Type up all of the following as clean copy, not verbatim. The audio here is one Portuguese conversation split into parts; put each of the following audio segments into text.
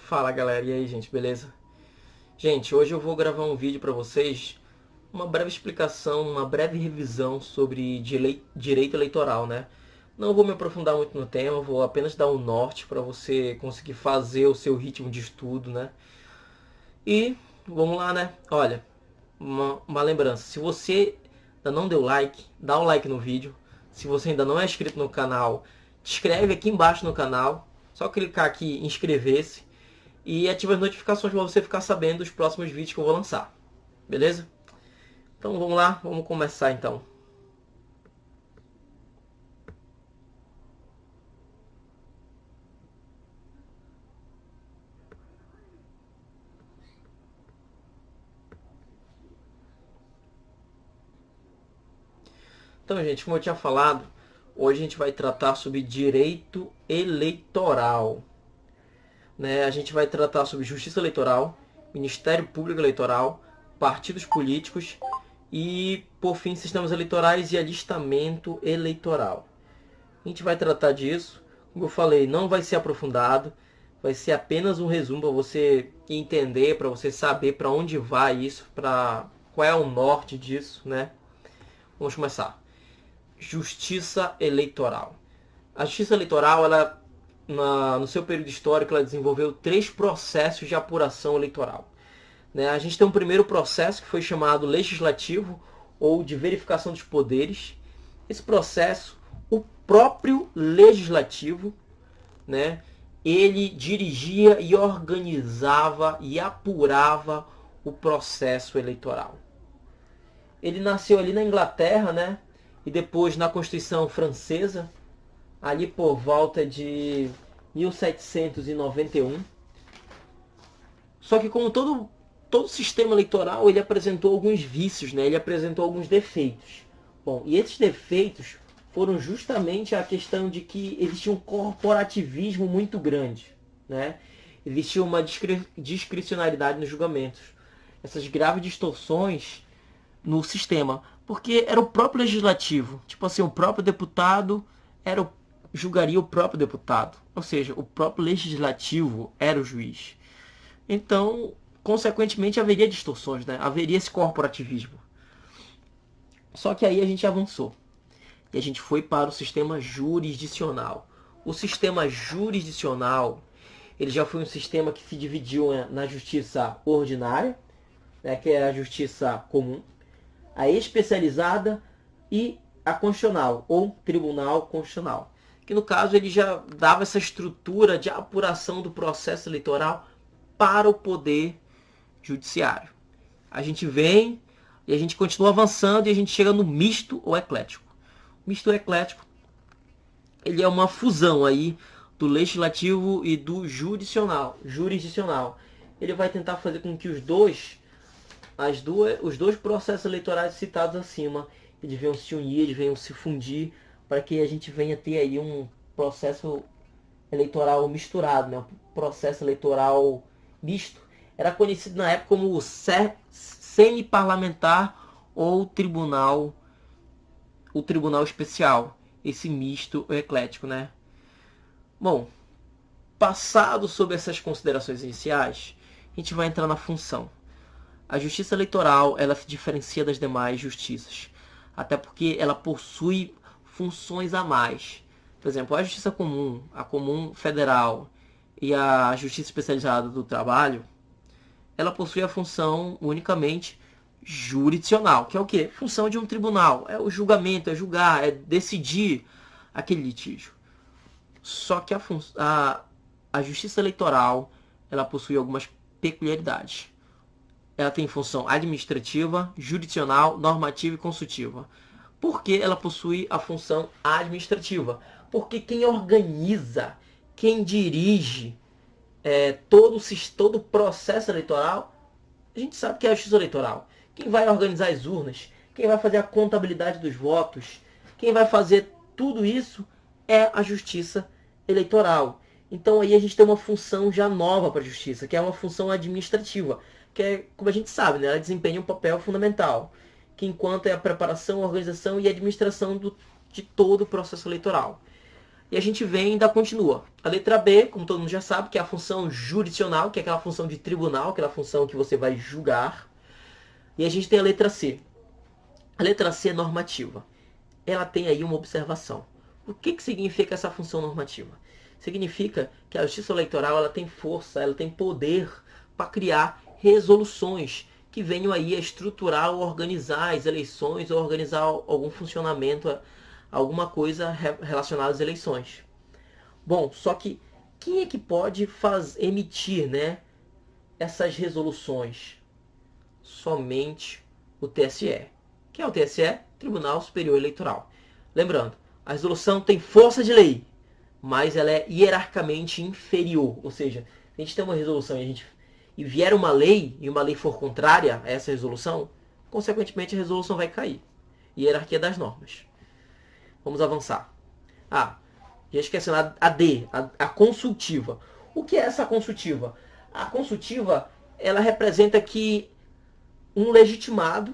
Fala galera, e aí gente, beleza? Gente, hoje eu vou gravar um vídeo para vocês, uma breve explicação, uma breve revisão sobre direito eleitoral, né? Não vou me aprofundar muito no tema, vou apenas dar um norte para você conseguir fazer o seu ritmo de estudo, né? E vamos lá, né? Olha, uma lembrança, se você ainda não deu like, dá um like no vídeo. Se você ainda não é inscrito no canal, te inscreve aqui embaixo no canal, só clicar aqui em inscrever-se e ativa as notificações para você ficar sabendo dos próximos vídeos que eu vou lançar. Beleza? Então vamos lá, vamos começar então. Então, gente, como eu tinha falado, hoje a gente vai tratar sobre direito eleitoral. Né? A gente vai tratar sobre justiça eleitoral, Ministério Público Eleitoral, partidos políticos e, por fim, sistemas eleitorais e alistamento eleitoral. A gente vai tratar disso, como eu falei, não vai ser aprofundado, vai ser apenas um resumo para você entender, para você saber para onde vai isso, para qual é o norte disso, né? Vamos começar. Justiça eleitoral. A justiça eleitoral, ela, no seu período histórico, ela desenvolveu 3 processos de apuração eleitoral. Né? A gente tem um primeiro processo que foi chamado legislativo ou de verificação dos poderes. Esse processo, o próprio legislativo, né, ele dirigia e organizava e apurava o processo eleitoral. Ele nasceu ali na Inglaterra, né, e depois na Constituição Francesa, ali por volta de 1791. Só que como todo sistema eleitoral, ele apresentou alguns vícios, né? Ele apresentou alguns defeitos. Bom, e esses defeitos foram justamente a questão de que existia um corporativismo muito grande, né? Existia uma discricionalidade nos julgamentos. Essas graves distorções no sistema, porque era o próprio legislativo, tipo assim, o próprio deputado julgaria o próprio deputado, ou seja, o próprio legislativo era o juiz. Então, consequentemente, haveria distorções, né? Haveria esse corporativismo. Só que aí a gente avançou e a gente foi para o sistema jurisdicional. O sistema jurisdicional, ele já foi um sistema que se dividiu na justiça ordinária, né, que é a justiça comum, a especializada e a constitucional, ou tribunal constitucional. Que no caso ele já dava essa estrutura de apuração do processo eleitoral para o poder judiciário. A gente vem e a gente continua avançando e a gente chega no misto ou eclético. O misto ou eclético, ele é uma fusão aí do legislativo e do jurisdicional. Ele vai tentar fazer com que os dois processos eleitorais citados acima, eles venham se unir, eles venham se fundir, para que a gente venha ter aí um processo eleitoral misturado, né? Um processo eleitoral misto. Era conhecido na época como semi-parlamentar ou o tribunal especial, esse misto eclético, né? Bom, passado sobre essas considerações iniciais, a gente vai entrar na função. A justiça eleitoral, ela se diferencia das demais justiças, até porque ela possui funções a mais. Por exemplo, a justiça comum, a comum federal e a justiça especializada do trabalho, ela possui a função unicamente jurisdicional, que é o quê? Função de um tribunal, é o julgamento, é julgar, é decidir aquele litígio. Só que a justiça eleitoral, ela possui algumas peculiaridades. Ela tem função administrativa, jurisdicional, normativa e consultiva. Por que ela possui a função administrativa? Porque quem organiza, quem dirige todo o processo eleitoral, a gente sabe que é a justiça eleitoral. Quem vai organizar as urnas, quem vai fazer a contabilidade dos votos, quem vai fazer tudo isso é a justiça eleitoral. Então aí a gente tem uma função já nova para a justiça, que é uma função administrativa, que é, como a gente sabe, né, ela desempenha um papel fundamental, que enquanto é a preparação, organização e administração de todo o processo eleitoral. E a gente vem e ainda continua. A letra B, como todo mundo já sabe, que é a função jurisdicional, que é aquela função de tribunal, aquela função que você vai julgar. E a gente tem a letra C. A letra C é normativa. Ela tem aí uma observação. O que significa essa função normativa? Significa que a justiça eleitoral ela tem força, ela tem poder para criar resoluções que venham aí a estruturar ou organizar as eleições ou organizar algum funcionamento, alguma coisa relacionada às eleições. Bom, só que quem é que pode emitir, né, essas resoluções? Somente o TSE. Quem é o TSE? Tribunal Superior Eleitoral. Lembrando, a resolução tem força de lei, mas ela é hierarquicamente inferior. Ou seja, se a gente tem uma resolução e vier uma lei, e uma lei for contrária a essa resolução, consequentemente a resolução vai cair. Hierarquia das normas. Vamos avançar. Já esquecendo a D, a consultiva. O que é essa consultiva? A consultiva, ela representa que um legitimado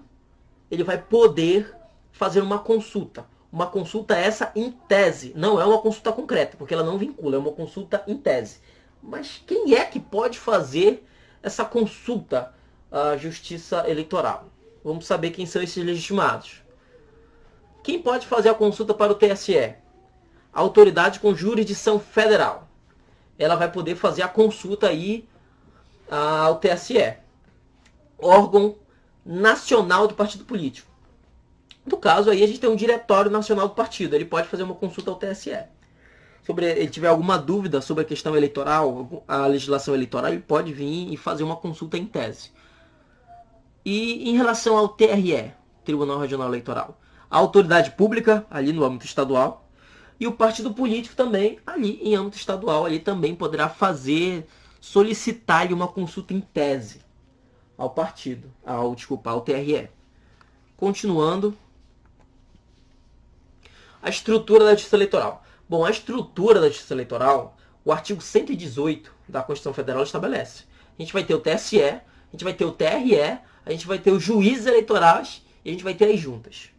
ele vai poder fazer uma consulta. Uma consulta essa em tese. Não é uma consulta concreta, porque ela não vincula, é uma consulta em tese. Mas quem é que pode fazer essa consulta à justiça eleitoral? Vamos saber quem são esses legitimados. Quem pode fazer a consulta para o TSE? A autoridade com jurisdição federal. Ela vai poder fazer a consulta aí ao TSE. Órgão nacional do partido político. No caso aí a gente tem um diretório nacional do partido, ele pode fazer uma consulta ao TSE. Sobre ele tiver alguma dúvida sobre a questão eleitoral, a legislação eleitoral, ele pode vir e fazer uma consulta em tese. E em relação ao TRE, Tribunal Regional Eleitoral, a autoridade pública ali no âmbito estadual e o partido político também ali em âmbito estadual, ali também poderá solicitar-lhe uma consulta em tese ao ao TRE. Continuando, a estrutura da Justiça Eleitoral. Bom, a estrutura da Justiça Eleitoral, o artigo 118 da Constituição Federal estabelece. A gente vai ter o TSE, a gente vai ter o TRE, a gente vai ter os juízes eleitorais e a gente vai ter as juntas.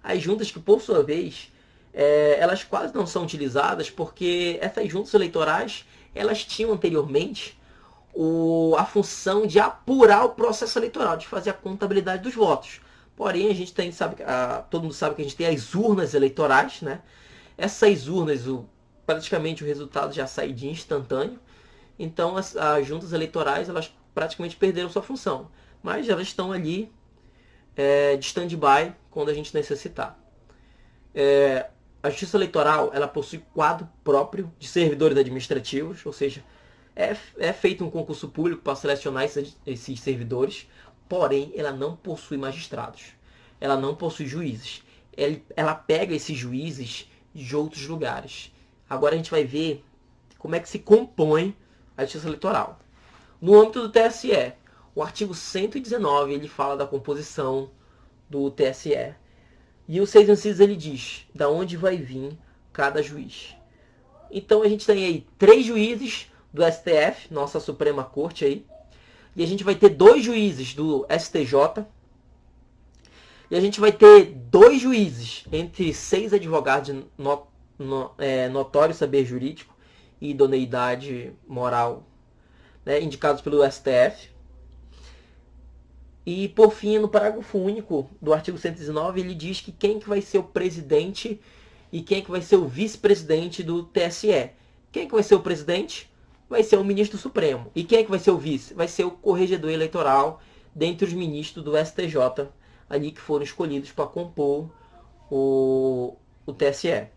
As juntas que, por sua vez, elas quase não são utilizadas porque essas juntas eleitorais, elas tinham anteriormente a função de apurar o processo eleitoral, de fazer a contabilidade dos votos. Porém, a gente todo mundo sabe que a gente tem as urnas eleitorais, né? Essas urnas, praticamente o resultado já sai de instantâneo. Então, as juntas eleitorais, elas praticamente perderam sua função. Mas elas estão ali de stand-by quando a gente necessitar. A Justiça Eleitoral, ela possui quadro próprio de servidores administrativos, ou seja, é feito um concurso público para selecionar esses servidores. Porém, ela não possui magistrados. Ela não possui juízes. Ela pega esses juízes de outros lugares. Agora a gente vai ver como é que se compõe a Justiça Eleitoral. No âmbito do TSE, o artigo 119 ele fala da composição do TSE. E o 6 incisos ele diz da onde vai vir cada juiz. Então a gente tem aí 3 juízes do STF, nossa Suprema Corte aí. E a gente vai ter 2 juízes do STJ. E a gente vai ter 2 juízes entre 6 advogados de notório saber jurídico e idoneidade moral, né, indicados pelo STF. E, por fim, no parágrafo único do artigo 119, ele diz que quem que vai ser o presidente e quem que vai ser o vice-presidente do TSE. Quem que vai ser o presidente? Vai ser o ministro Supremo. E quem é que vai ser o vice? Vai ser o corregedor eleitoral dentre os ministros do STJ, ali que foram escolhidos para compor o TSE.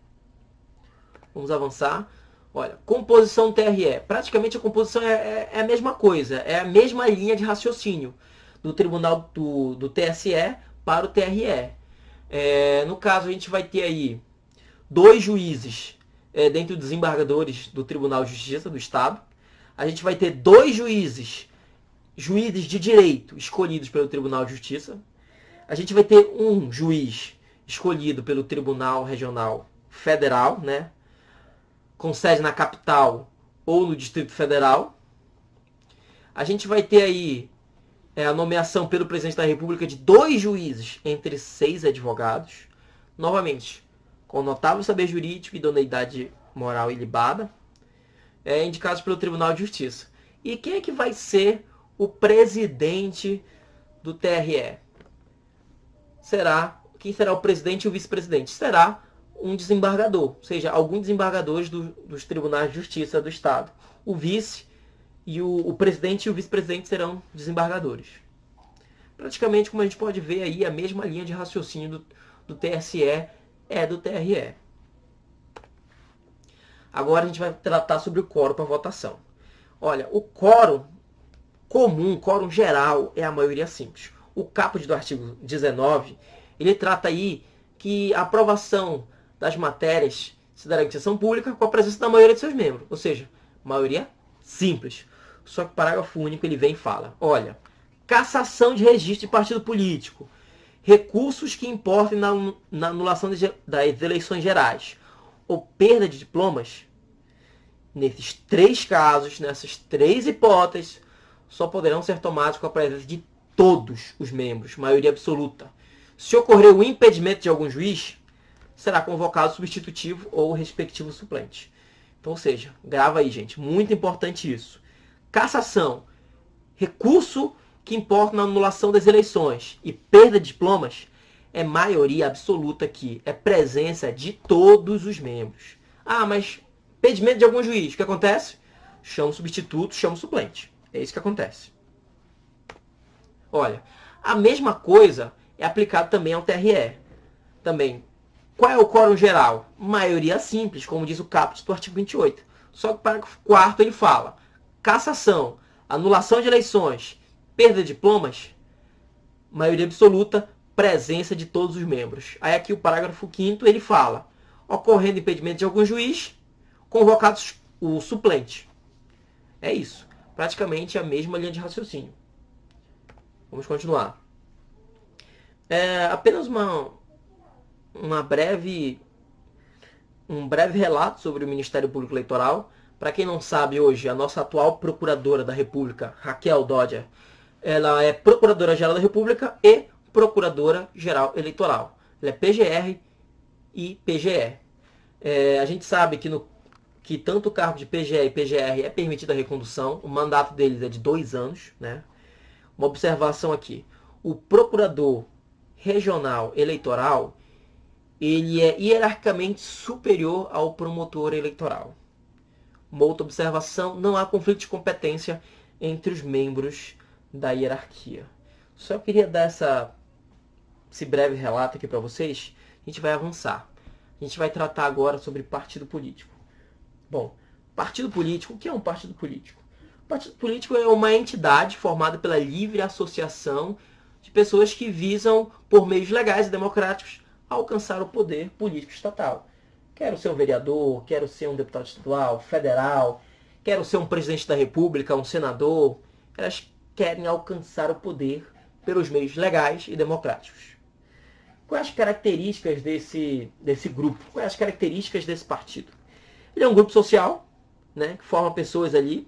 Vamos avançar. Olha, composição TRE. Praticamente a composição é a mesma coisa, é a mesma linha de raciocínio do tribunal do TSE para o TRE. No caso, a gente vai ter aí 2 juízes dentre os desembargadores do Tribunal de Justiça do Estado. A gente vai ter 2 juízes de direito escolhidos pelo Tribunal de Justiça. A gente vai ter um juiz escolhido pelo Tribunal Regional Federal, né, com sede na capital ou no Distrito Federal. A gente vai ter aí a nomeação pelo Presidente da República de 2 juízes entre 6 advogados. Novamente, com notável saber jurídico e idoneidade moral ilibada, indicados pelo Tribunal de Justiça. E quem é que vai ser o presidente do TRE? Quem será o presidente e o vice-presidente? Será um desembargador, ou seja, alguns desembargadores dos tribunais de justiça do Estado. O vice e o presidente e o vice-presidente serão desembargadores. Praticamente, como a gente pode ver aí, a mesma linha de raciocínio do TSE é do TRE. Agora a gente vai tratar sobre o quórum para votação. Olha, o quórum comum, quórum geral, é a maioria simples. O caput do artigo 19, ele trata aí que a aprovação das matérias se dará em sessão pública com a presença da maioria de seus membros. Ou seja, maioria simples. Só que o parágrafo único ele vem e fala, olha, cassação de registro de partido político, recursos que importem na anulação das eleições gerais ou perda de diplomas, nesses 3 casos, nessas 3 hipóteses, só poderão ser tomados com a presença de todos os membros, maioria absoluta. Se ocorrer o impedimento de algum juiz, será convocado o substitutivo ou o respectivo suplente. Então, ou seja, grava aí, gente, muito importante isso. Cassação, recurso que importa na anulação das eleições e perda de diplomas, é maioria absoluta aqui, é presença de todos os membros. Ah, mas impedimento de algum juiz, o que acontece? Chama o substituto, chama o suplente. É isso que acontece. Olha, a mesma coisa é aplicada também ao TRE. Também, qual é o quórum geral? Maioria simples, como diz o caput do artigo 28. Só que o parágrafo 4º ele fala, cassação, anulação de eleições, perda de diplomas, maioria absoluta, presença de todos os membros. Aí aqui o parágrafo 5º ele fala, ocorrendo impedimento de algum juiz, convocados o suplente. É isso. Praticamente a mesma linha de raciocínio. Vamos continuar. Apenas um breve relato sobre o Ministério Público Eleitoral. Para quem não sabe, hoje, a nossa atual Procuradora da República, Raquel Dodger, ela é Procuradora-Geral da República e Procuradora-Geral Eleitoral. Ela é PGR e PGE. A gente sabe que tanto o cargo de PGE e PGR é permitida a recondução. O mandato deles é de 2 anos. Né? Uma observação aqui. O Procurador Regional Eleitoral, ele é hierarquicamente superior ao promotor eleitoral. Uma outra observação, não há conflito de competência entre os membros da hierarquia. Só queria dar esse breve relato aqui para vocês. A gente vai avançar. A gente vai tratar agora sobre partido político. Bom, partido político, o que é um partido político? O partido político é uma entidade formada pela livre associação de pessoas que visam, por meios legais e democráticos, alcançar o poder político estatal. Quero ser um vereador, quero ser um deputado estadual, federal, quero ser um presidente da república, um senador. Elas querem alcançar o poder pelos meios legais e democráticos. Quais as características desse grupo? Quais as características desse partido? Ele é um grupo social, né, que forma pessoas ali.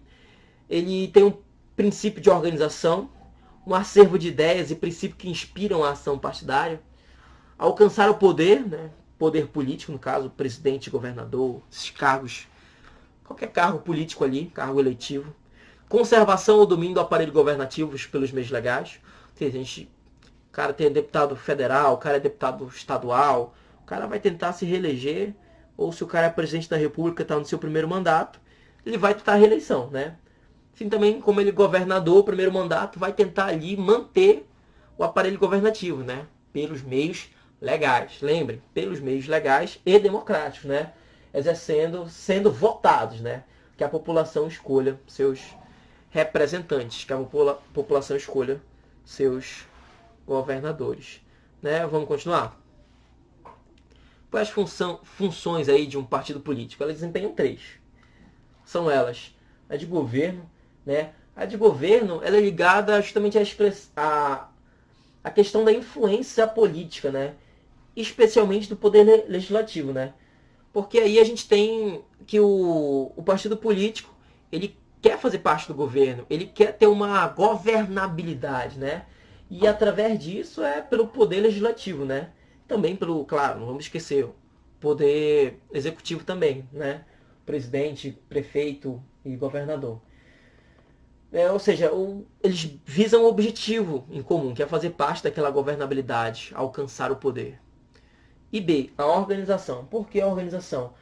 Ele tem um princípio de organização, um acervo de ideias e princípios que inspiram a ação partidária. Alcançar o poder, né, poder político, no caso, presidente, governador, esses cargos, qualquer cargo político ali, cargo eletivo. Conservação ou domínio do aparelho governativo pelos meios legais. Ou seja, o cara tem deputado federal, o cara é deputado estadual, o cara vai tentar se reeleger, ou se o cara é presidente da república, está no seu primeiro mandato, ele vai tentar a reeleição, né? Assim também, como ele é governador, o primeiro mandato, vai tentar ali manter o aparelho governativo, né? Pelos meios legais. Lembrem, pelos meios legais e democráticos, né? Sendo votados, né? Que a população escolha seus representantes, que a população escolha seus governadores, né? Vamos continuar? Quais as funções aí de um partido político? Elas desempenham 3. São elas a de governo, né? A de governo ela é ligada justamente à questão da influência política, né? Especialmente do poder legislativo, né? Porque aí a gente tem que o partido político ele quer fazer parte do governo, ele quer ter uma governabilidade, né? E através disso é pelo poder legislativo, né? Também pelo, claro, não vamos esquecer, o poder executivo também, né? presidente, prefeito e governador. Ou seja, eles visam um objetivo em comum, que é fazer parte daquela governabilidade, alcançar o poder. E B, a organização. Por que a organização?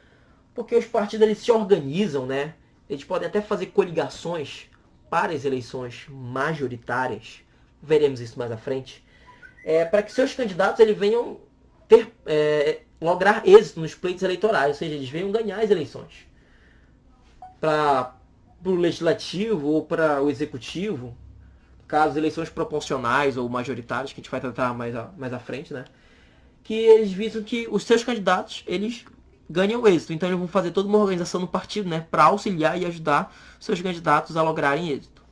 Porque os partidos eles se organizam, né? Eles podem até fazer coligações para as eleições majoritárias. Veremos isso mais à frente. Para que seus candidatos eles venham lograr êxito nos pleitos eleitorais, ou seja, eles venham ganhar as eleições. Para o legislativo ou para o executivo, caso eleições proporcionais ou majoritárias, que a gente vai tratar mais à frente, né? Que eles visam que os seus candidatos eles ganham êxito. Então eles vão fazer toda uma organização no partido, né, para auxiliar e ajudar seus candidatos a lograrem êxito.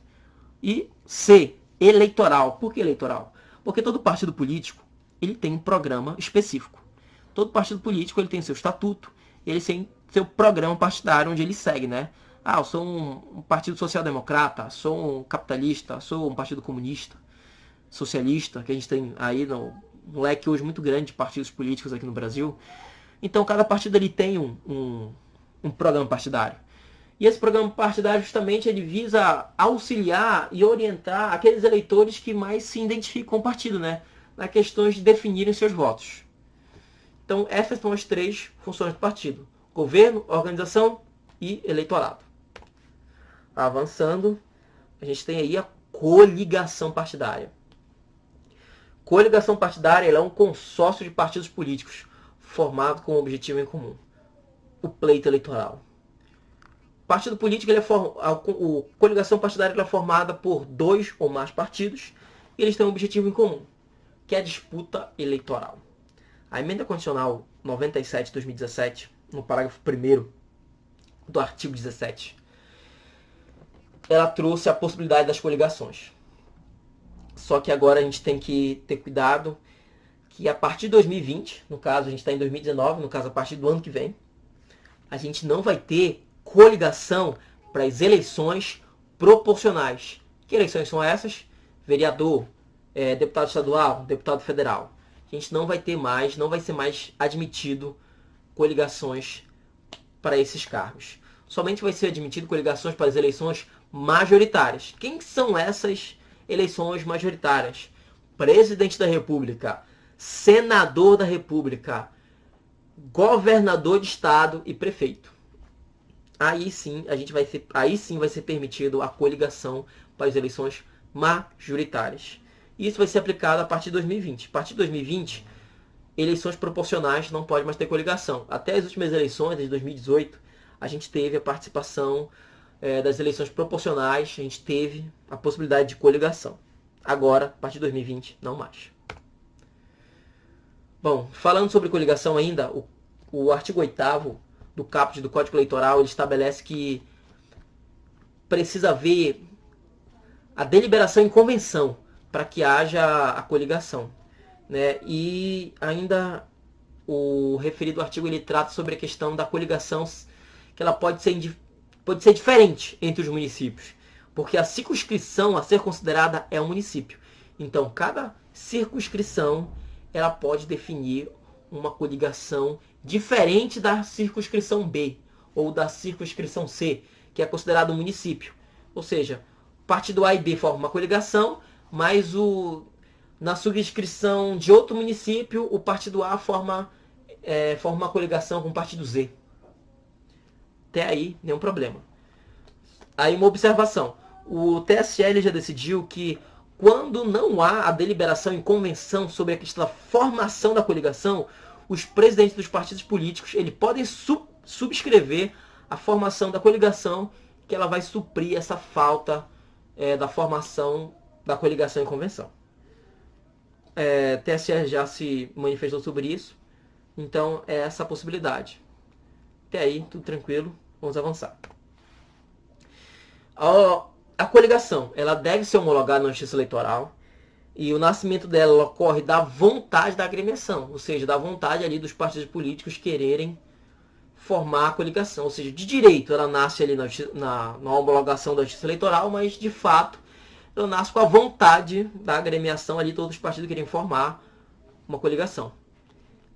E C, eleitoral. Por que eleitoral? Porque todo partido político ele tem um programa específico. Todo partido político ele tem seu estatuto, ele tem seu programa partidário onde ele segue, né? Eu sou um partido social-democrata, sou um capitalista, sou um partido comunista, socialista, que a gente tem aí no leque hoje muito grande de partidos políticos aqui no Brasil. Então cada partido ele tem um programa partidário. E esse programa partidário justamente ele visa auxiliar e orientar aqueles eleitores que mais se identificam com o partido, né? Nas questões de definirem seus votos. Então essas são as 3 funções do partido: governo, organização e eleitorado. Avançando, a gente tem aí a coligação partidária. Coligação partidária é um consórcio de partidos políticos formado com um objetivo em comum: o pleito eleitoral. Partido político, coligação partidária é formada por 2 ou mais partidos e eles têm um objetivo em comum, que é a disputa eleitoral. A emenda constitucional 97 de 2017, no parágrafo 1º do artigo 17, ela trouxe a possibilidade das coligações. Só que agora a gente tem que ter cuidado que a partir de 2020, no caso a gente está em 2019, no caso a partir do ano que vem, a gente não vai ter coligação para as eleições proporcionais. Que eleições são essas? Vereador, deputado estadual, deputado federal. A gente não vai ter mais, não vai ser mais admitido coligações para esses cargos. Somente vai ser admitido coligações para as eleições majoritárias. Quem são essas eleições majoritárias? Presidente da República, senador da República, governador de estado e prefeito. Aí sim vai ser permitido a coligação para as eleições majoritárias. Isso vai ser aplicado a partir de 2020. A partir de 2020, eleições proporcionais não pode mais ter coligação. Até as últimas eleições, de 2018, a gente teve a participação das eleições proporcionais, a gente teve a possibilidade de coligação. Agora, a partir de 2020, não mais. Bom, falando sobre coligação ainda, o artigo 8º do caput do Código Eleitoral, ele estabelece que precisa haver a deliberação em convenção para que haja a coligação, né? E ainda o referido artigo ele trata sobre a questão da coligação, que ela pode ser diferente entre os municípios, porque a circunscrição a ser considerada é um município. Então, cada circunscrição ela pode definir uma coligação diferente da circunscrição B ou da circunscrição C, que é considerado um município. Ou seja, partido A e B formam uma coligação, mas na subscrição de outro município, o partido A forma uma coligação com o partido Z. Até aí, nenhum problema. Aí uma observação. O TSE já decidiu que quando não há a deliberação em convenção sobre a questão da formação da coligação, os presidentes dos partidos políticos eles podem subscrever a formação da coligação, que ela vai suprir essa falta da formação da coligação em convenção. TSE já se manifestou sobre isso, então é essa a possibilidade. Até aí, tudo tranquilo, vamos avançar. A coligação ela deve ser homologada na Justiça Eleitoral e o nascimento dela ocorre da vontade da agremiação, ou seja, da vontade ali dos partidos políticos quererem formar a coligação, ou seja, de direito ela nasce ali na homologação da Justiça Eleitoral, mas de fato ela nasce com a vontade da agremiação ali, todos os partidos querem formar uma coligação.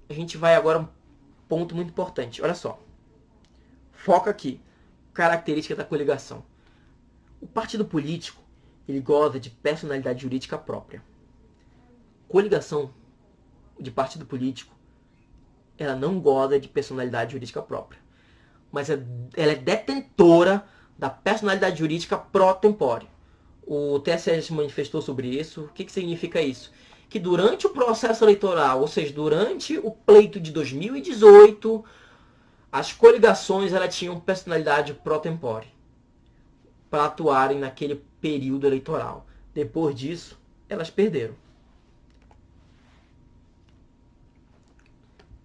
A gente vai agora a um ponto muito importante, olha só. foca aqui. Característica da coligação. O partido político, ele goza de personalidade jurídica própria. Coligação de partido político, ela não goza de personalidade jurídica própria, mas ela é detentora da personalidade jurídica pro tempore. O TSE se manifestou sobre isso. O que significa isso? Que durante o processo eleitoral, ou seja, durante o pleito de 2018, as coligações elas tinham personalidade pro tempore para atuarem naquele período eleitoral. Depois disso, elas perderam.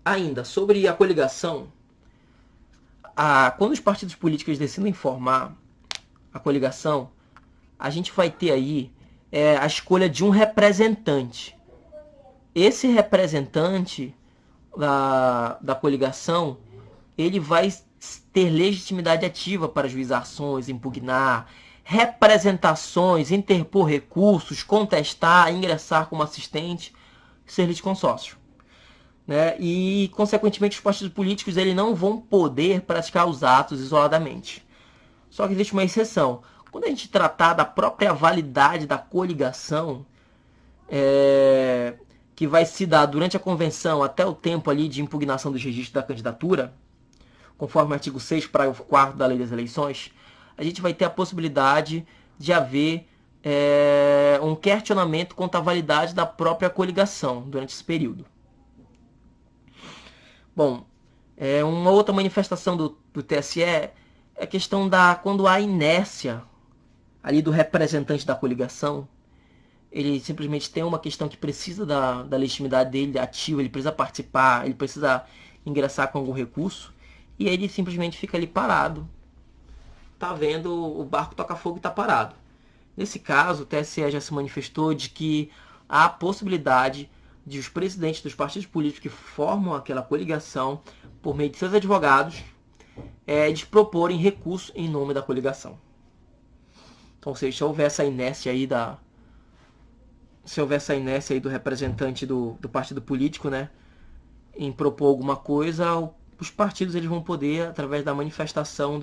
Ainda, sobre a coligação, quando os partidos políticos decidem formar a coligação, a gente vai ter aí a escolha de um representante. Esse representante da coligação, ele vai ter legitimidade ativa para juizar ações, impugnar, representações, interpor recursos, contestar, ingressar como assistente, ser litisconsórcio. Né? E, consequentemente, os partidos políticos eles não vão poder praticar os atos isoladamente. Só que existe uma exceção. Quando a gente tratar da própria validade da coligação, que vai se dar durante a convenção até o tempo ali de impugnação dos registros da candidatura, conforme o artigo 6, parágrafo 4 da Lei das Eleições, a gente vai ter a possibilidade de haver um questionamento quanto à validade da própria coligação durante esse período. Bom, uma outra manifestação do TSE é a questão quando há inércia ali do representante da coligação, ele simplesmente tem uma questão que precisa da legitimidade dele ativa, ele precisa participar, ele precisa ingressar com algum recurso, e ele simplesmente fica ali parado. Tá vendo o barco tocar fogo e tá parado. Nesse caso, o TSE já se manifestou de que há a possibilidade de os presidentes dos partidos políticos que formam aquela coligação, por meio de seus advogados, de proporem recurso em nome da coligação. Então, se houver essa inércia aí do representante do partido político, né, em propor alguma coisa, os partidos eles vão poder, através da manifestação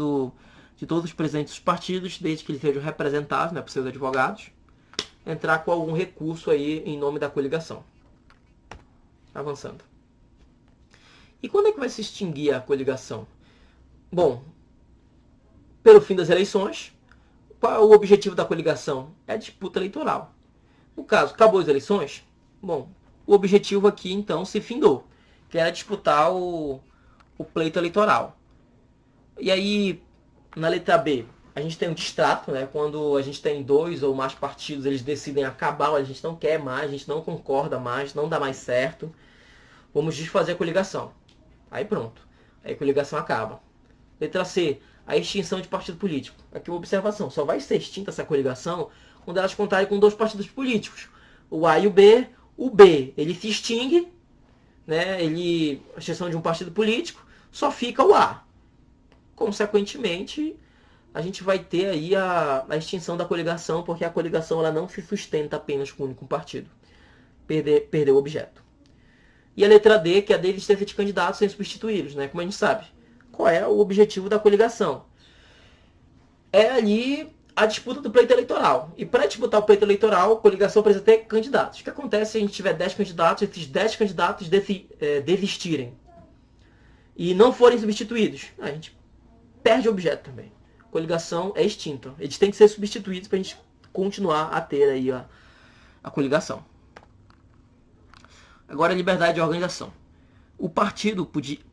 de todos os presidentes dos partidos, desde que eles sejam representados, né, por seus advogados, entrar com algum recurso aí em nome da coligação. Avançando. E quando é que vai se extinguir a coligação? Bom, pelo fim das eleições. Qual é o objetivo da coligação? É a disputa eleitoral. No caso, acabou as eleições? Bom, o objetivo aqui, então, se findou, que era disputar o pleito eleitoral. E aí, na letra B, a gente tem um distrato, né? Quando a gente tem 2 ou mais partidos, eles decidem acabar, a gente não quer mais, a gente não concorda mais, não dá mais certo, vamos desfazer a coligação. Aí pronto, aí a coligação acaba. Letra C, a extinção de partido político. Aqui uma observação, só vai ser extinta essa coligação quando elas contarem com 2 partidos políticos, o A e o B. O B, ele se extingue, né? A extinção de um partido político, só fica o A. Consequentemente, a gente vai ter aí a extinção da coligação, porque a coligação ela não se sustenta apenas com um único partido. Perdeu o objeto. E a letra D, que é a desistência de candidatos sem substituí-los, né? Como a gente sabe. Qual é o objetivo da coligação? É ali a disputa do pleito eleitoral. E para disputar o pleito eleitoral, a coligação precisa ter candidatos. O que acontece se a gente tiver 10 candidatos, esses 10 candidatos desistirem e não forem substituídos? A gente perde o objeto também. A coligação é extinta. Eles têm que ser substituídos para a gente continuar a ter aí a coligação. Agora, a liberdade de organização. O partido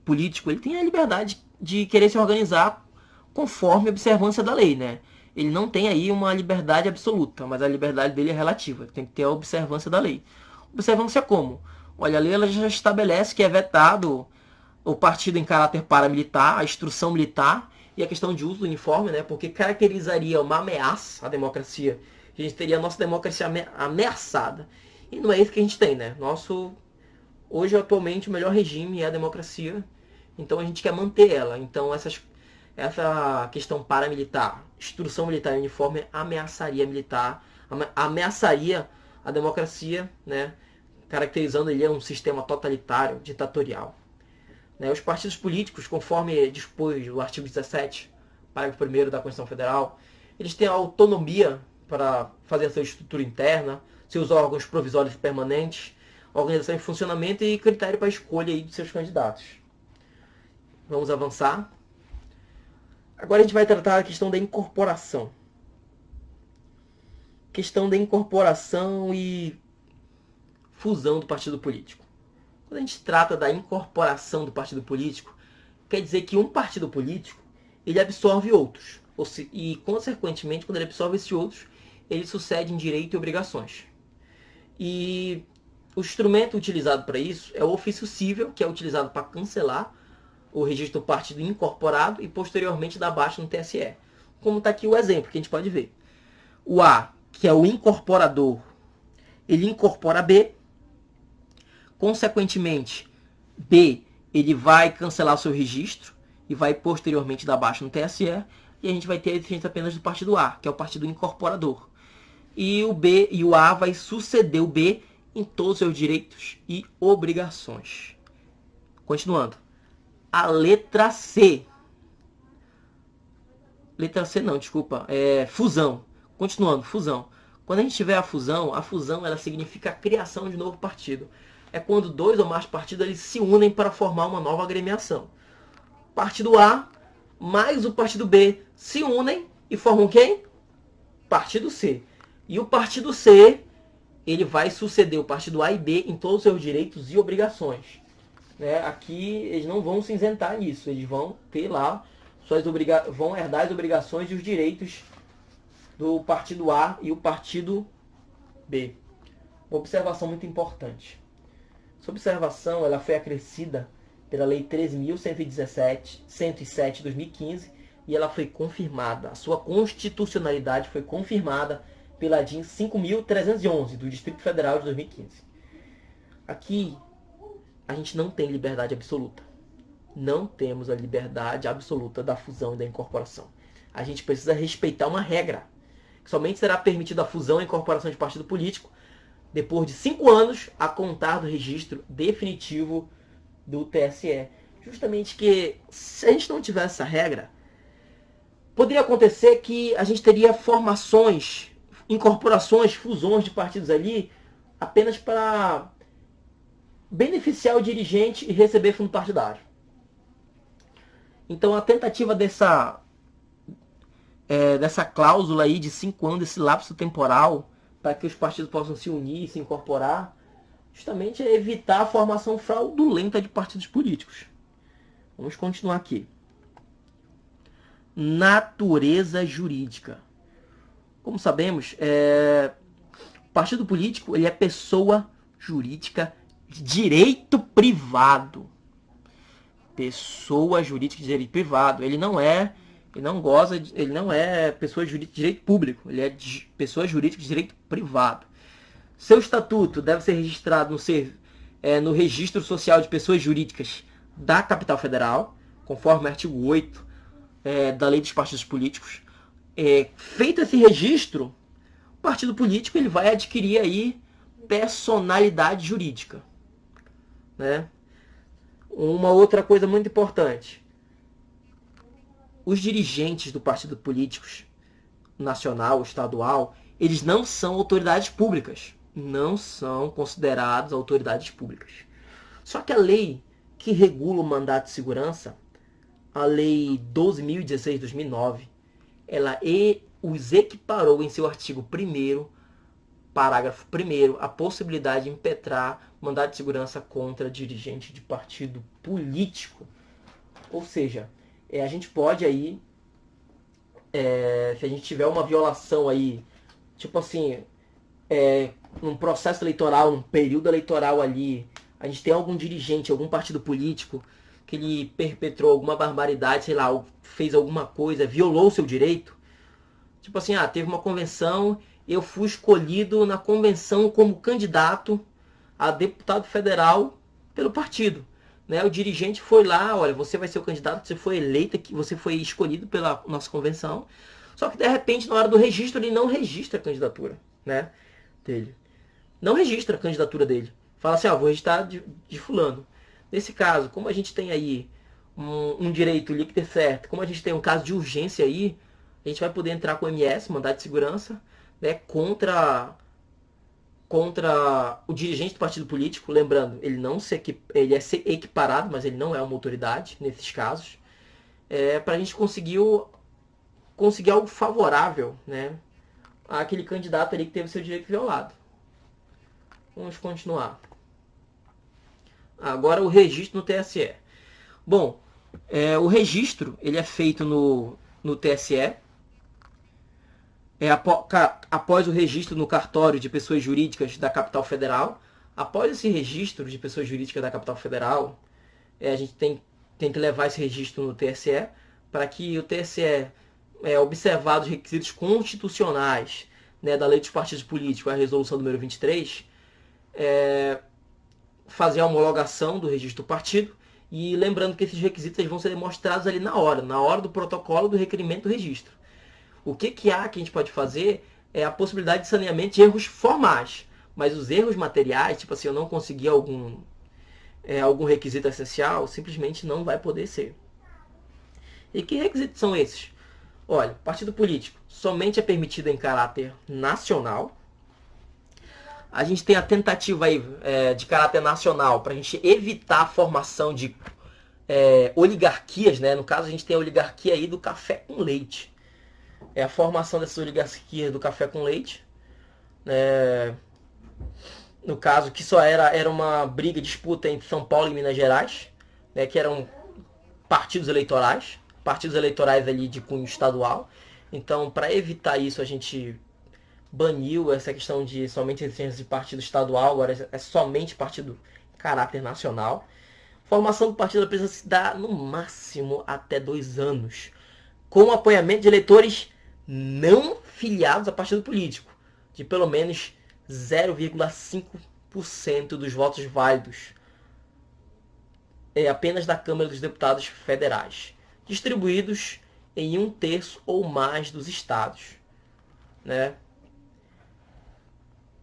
político ele tem a liberdade de querer se organizar conforme a observância da lei, né? Ele não tem aí uma liberdade absoluta, mas a liberdade dele é relativa. Tem que ter a observância da lei. Observância como? Olha, a lei ela já estabelece que é vetado o partido em caráter paramilitar, a instrução militar e a questão de uso do uniforme, né? Porque caracterizaria uma ameaça à democracia. A gente teria a nossa democracia ameaçada. E não é isso que a gente tem, né? Hoje, atualmente, o melhor regime é a democracia. Então, a gente quer manter ela. Então, essa questão paramilitar, instrução militar e uniforme ameaçaria a democracia, né? Caracterizando ele um sistema totalitário, ditatorial. né? Os partidos políticos, conforme dispôs o artigo 17, parágrafo 1º da Constituição Federal, eles têm a autonomia para fazer a sua estrutura interna, seus órgãos provisórios e permanentes, organização e funcionamento e critério para a escolha aí de seus candidatos. Vamos avançar. Agora a gente vai tratar a questão da incorporação. Questão da incorporação e fusão do partido político. Quando a gente trata da incorporação do partido político, quer dizer que um partido político ele absorve outros. E, consequentemente, quando ele absorve esses outros, ele sucede em direito e obrigações. E o instrumento utilizado para isso é o ofício cível, que é utilizado para cancelar o registro do partido incorporado e, posteriormente, dar baixa no TSE. Como está aqui o exemplo, que a gente pode ver. O A, que é o incorporador, ele incorpora B. Consequentemente, B, ele vai cancelar o seu registro e vai posteriormente dar baixa no TSE. E a gente vai ter a existência apenas do partido A, que é o partido incorporador. E o B e o A vai suceder o B em todos os seus direitos e obrigações. Continuando. A letra C. Letra C não, desculpa. Fusão. Continuando, fusão. Quando a gente tiver a fusão ela significa a criação de um novo partido. É quando dois ou mais partidos eles se unem para formar uma nova agremiação. Partido A mais o partido B se unem e formam quem? Partido C. E o partido C, ele vai suceder o partido A e B em todos os seus direitos e obrigações. Aqui eles não vão se isentar nisso, eles vão ter lá vão herdar as obrigações e os direitos do partido A e o partido B. Uma observação muito importante. Essa observação ela foi acrescida pela Lei 13.107 de 2015 e ela foi confirmada. A sua constitucionalidade foi confirmada pela DIN 5.311 do Distrito Federal de 2015. Aqui a gente não tem liberdade absoluta. Não temos a liberdade absoluta da fusão e da incorporação. A gente precisa respeitar uma regra. Que somente será permitida a fusão e incorporação de partido político depois de 5 anos a contar do registro definitivo do TSE. Justamente que, se a gente não tivesse essa regra, poderia acontecer que a gente teria formações, incorporações, fusões de partidos ali apenas para beneficiar o dirigente e receber fundo partidário. Então a tentativa dessa cláusula aí de 5 anos, desse lapso temporal, para que os partidos possam se unir e se incorporar, justamente é evitar a formação fraudulenta de partidos políticos. Vamos continuar aqui. Natureza jurídica. Como sabemos, o partido político ele é pessoa jurídica de direito privado. Pessoa jurídica de direito privado. Ele não é pessoa jurídica de direito público, ele é pessoa jurídica de direito privado. Seu estatuto deve ser registrado no Registro Social de Pessoas Jurídicas da Capital Federal, conforme o artigo 8 da Lei dos Partidos Políticos. Feito esse registro, o partido político ele vai adquirir aí personalidade jurídica. Uma outra coisa muito importante. Os dirigentes do partido políticos nacional, estadual, eles não são autoridades públicas. Não são considerados autoridades públicas. Só que a lei que regula o mandato de segurança, a Lei 12.016 de 2009, ela os equiparou em seu artigo 1º, parágrafo 1º, a possibilidade de impetrar mandato de segurança contra dirigente de partido político. Ou seja, a gente pode aí, se a gente tiver uma violação aí, tipo assim, num processo eleitoral, num período eleitoral ali, a gente tem algum dirigente, algum partido político, que ele perpetrou alguma barbaridade, sei lá, ou fez alguma coisa, violou o seu direito. Tipo assim, teve uma convenção, eu fui escolhido na convenção como candidato a deputado federal pelo partido. O dirigente foi lá, olha, você vai ser o candidato, você foi eleito, você foi escolhido pela nossa convenção. Só que de repente, na hora do registro, ele não registra a candidatura dele. Não registra a candidatura dele. Fala assim, vou registrar de fulano. Nesse caso, como a gente tem aí um direito líquido e certo, como a gente tem um caso de urgência aí, a gente vai poder entrar com o MS, mandado de segurança, né, contra o dirigente do partido político. Lembrando, ele é equiparado, mas ele não é uma autoridade nesses casos, para a gente conseguir algo favorável, né, àquele candidato ali que teve seu direito violado. Vamos continuar. Agora o registro no TSE. Bom, o registro ele é feito no TSE. Após o registro no cartório de pessoas jurídicas da capital federal. Após esse registro de pessoas jurídicas da capital federal, a gente tem que levar esse registro no TSE para que o TSE, observar os requisitos constitucionais, né, da lei dos partidos políticos, a resolução número 23, fazer a homologação do registro do partido. E lembrando que esses requisitos vão ser demonstrados ali na hora do protocolo do requerimento do registro. O que a gente pode fazer é a possibilidade de saneamento de erros formais. Mas os erros materiais, tipo assim, eu não consegui algum requisito essencial, simplesmente não vai poder ser. E que requisitos são esses? Olha, partido político somente é permitido em caráter nacional. A gente tem a tentativa aí, de caráter nacional para a gente evitar a formação de oligarquias, né? No caso, a gente tem a oligarquia aí do café com leite. É a formação dessas oligarquias do café com leite. No caso, que só era uma briga, disputa entre São Paulo e Minas Gerais, né? Que eram partidos eleitorais ali de cunho estadual. Então, para evitar isso, a gente baniu essa questão de somente existência de partido estadual, agora é somente partido em caráter nacional. Formação do partido precisa se dar no máximo até 2 anos, com apoiamento de eleitores não filiados a partido político, de pelo menos 0,5% dos votos válidos, apenas da Câmara dos Deputados Federais, distribuídos em 1/3 ou mais dos estados, né?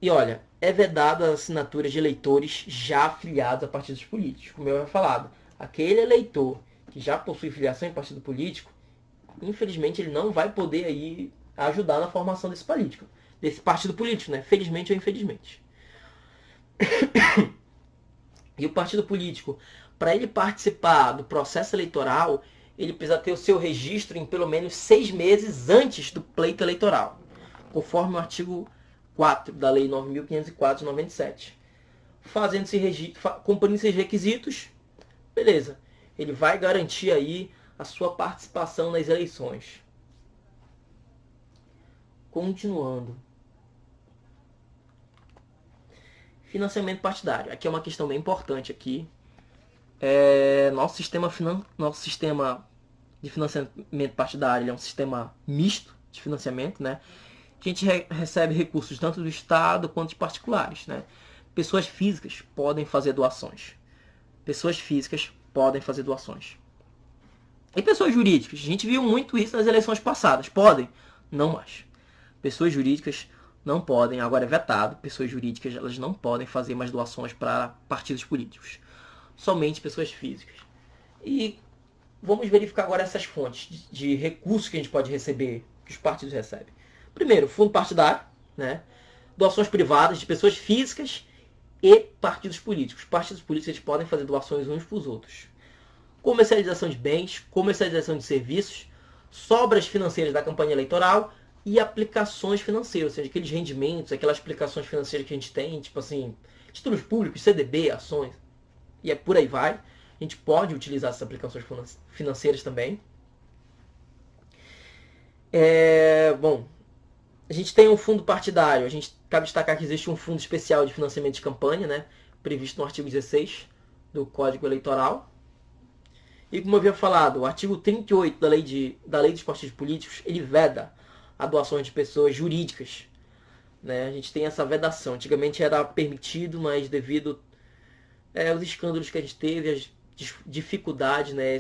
E olha, é vedada a assinatura de eleitores já afiliados a partidos políticos. Como eu havia falado, aquele eleitor que já possui filiação em partido político, infelizmente ele não vai poder aí ajudar na formação desse partido político, né? Felizmente ou infelizmente. E o partido político, para ele participar do processo eleitoral, ele precisa ter o seu registro em pelo menos 6 meses antes do pleito eleitoral, conforme o artigo 4 da Lei 9.504 de 97. Fazendo esse registro, cumprindo esses requisitos, beleza. Ele vai garantir aí a sua participação nas eleições. Continuando. Financiamento partidário. Aqui é uma questão bem importante aqui. Nosso sistema de financiamento partidário é um sistema misto de financiamento, né? A gente recebe recursos tanto do Estado quanto de particulares, né? Pessoas físicas podem fazer doações. E pessoas jurídicas? A gente viu muito isso nas eleições passadas. Podem? Não mais. Pessoas jurídicas não podem, agora é vetado. Pessoas jurídicas, elas não podem fazer mais doações para partidos políticos. Somente pessoas físicas. E vamos verificar agora essas fontes de recursos que a gente pode receber, que os partidos recebem. Primeiro, fundo partidário, né? Doações privadas de pessoas físicas e partidos políticos. Partidos políticos, eles podem fazer doações uns para os outros. Comercialização de bens, comercialização de serviços, sobras financeiras da campanha eleitoral e aplicações financeiras, ou seja, aqueles rendimentos, aquelas aplicações financeiras que a gente tem, tipo assim, títulos públicos, CDB, ações, e por aí vai. A gente pode utilizar essas aplicações financeiras também. Bom, a gente tem um fundo partidário. A gente cabe destacar que existe um fundo especial de financiamento de campanha, né, previsto no artigo 16 do Código Eleitoral. E como eu havia falado, o artigo 38 da lei dos partidos políticos, ele veda a doações de pessoas jurídicas, né? A gente tem essa vedação. Antigamente era permitido, mas devido aos escândalos que a gente teve, as dificuldades, né,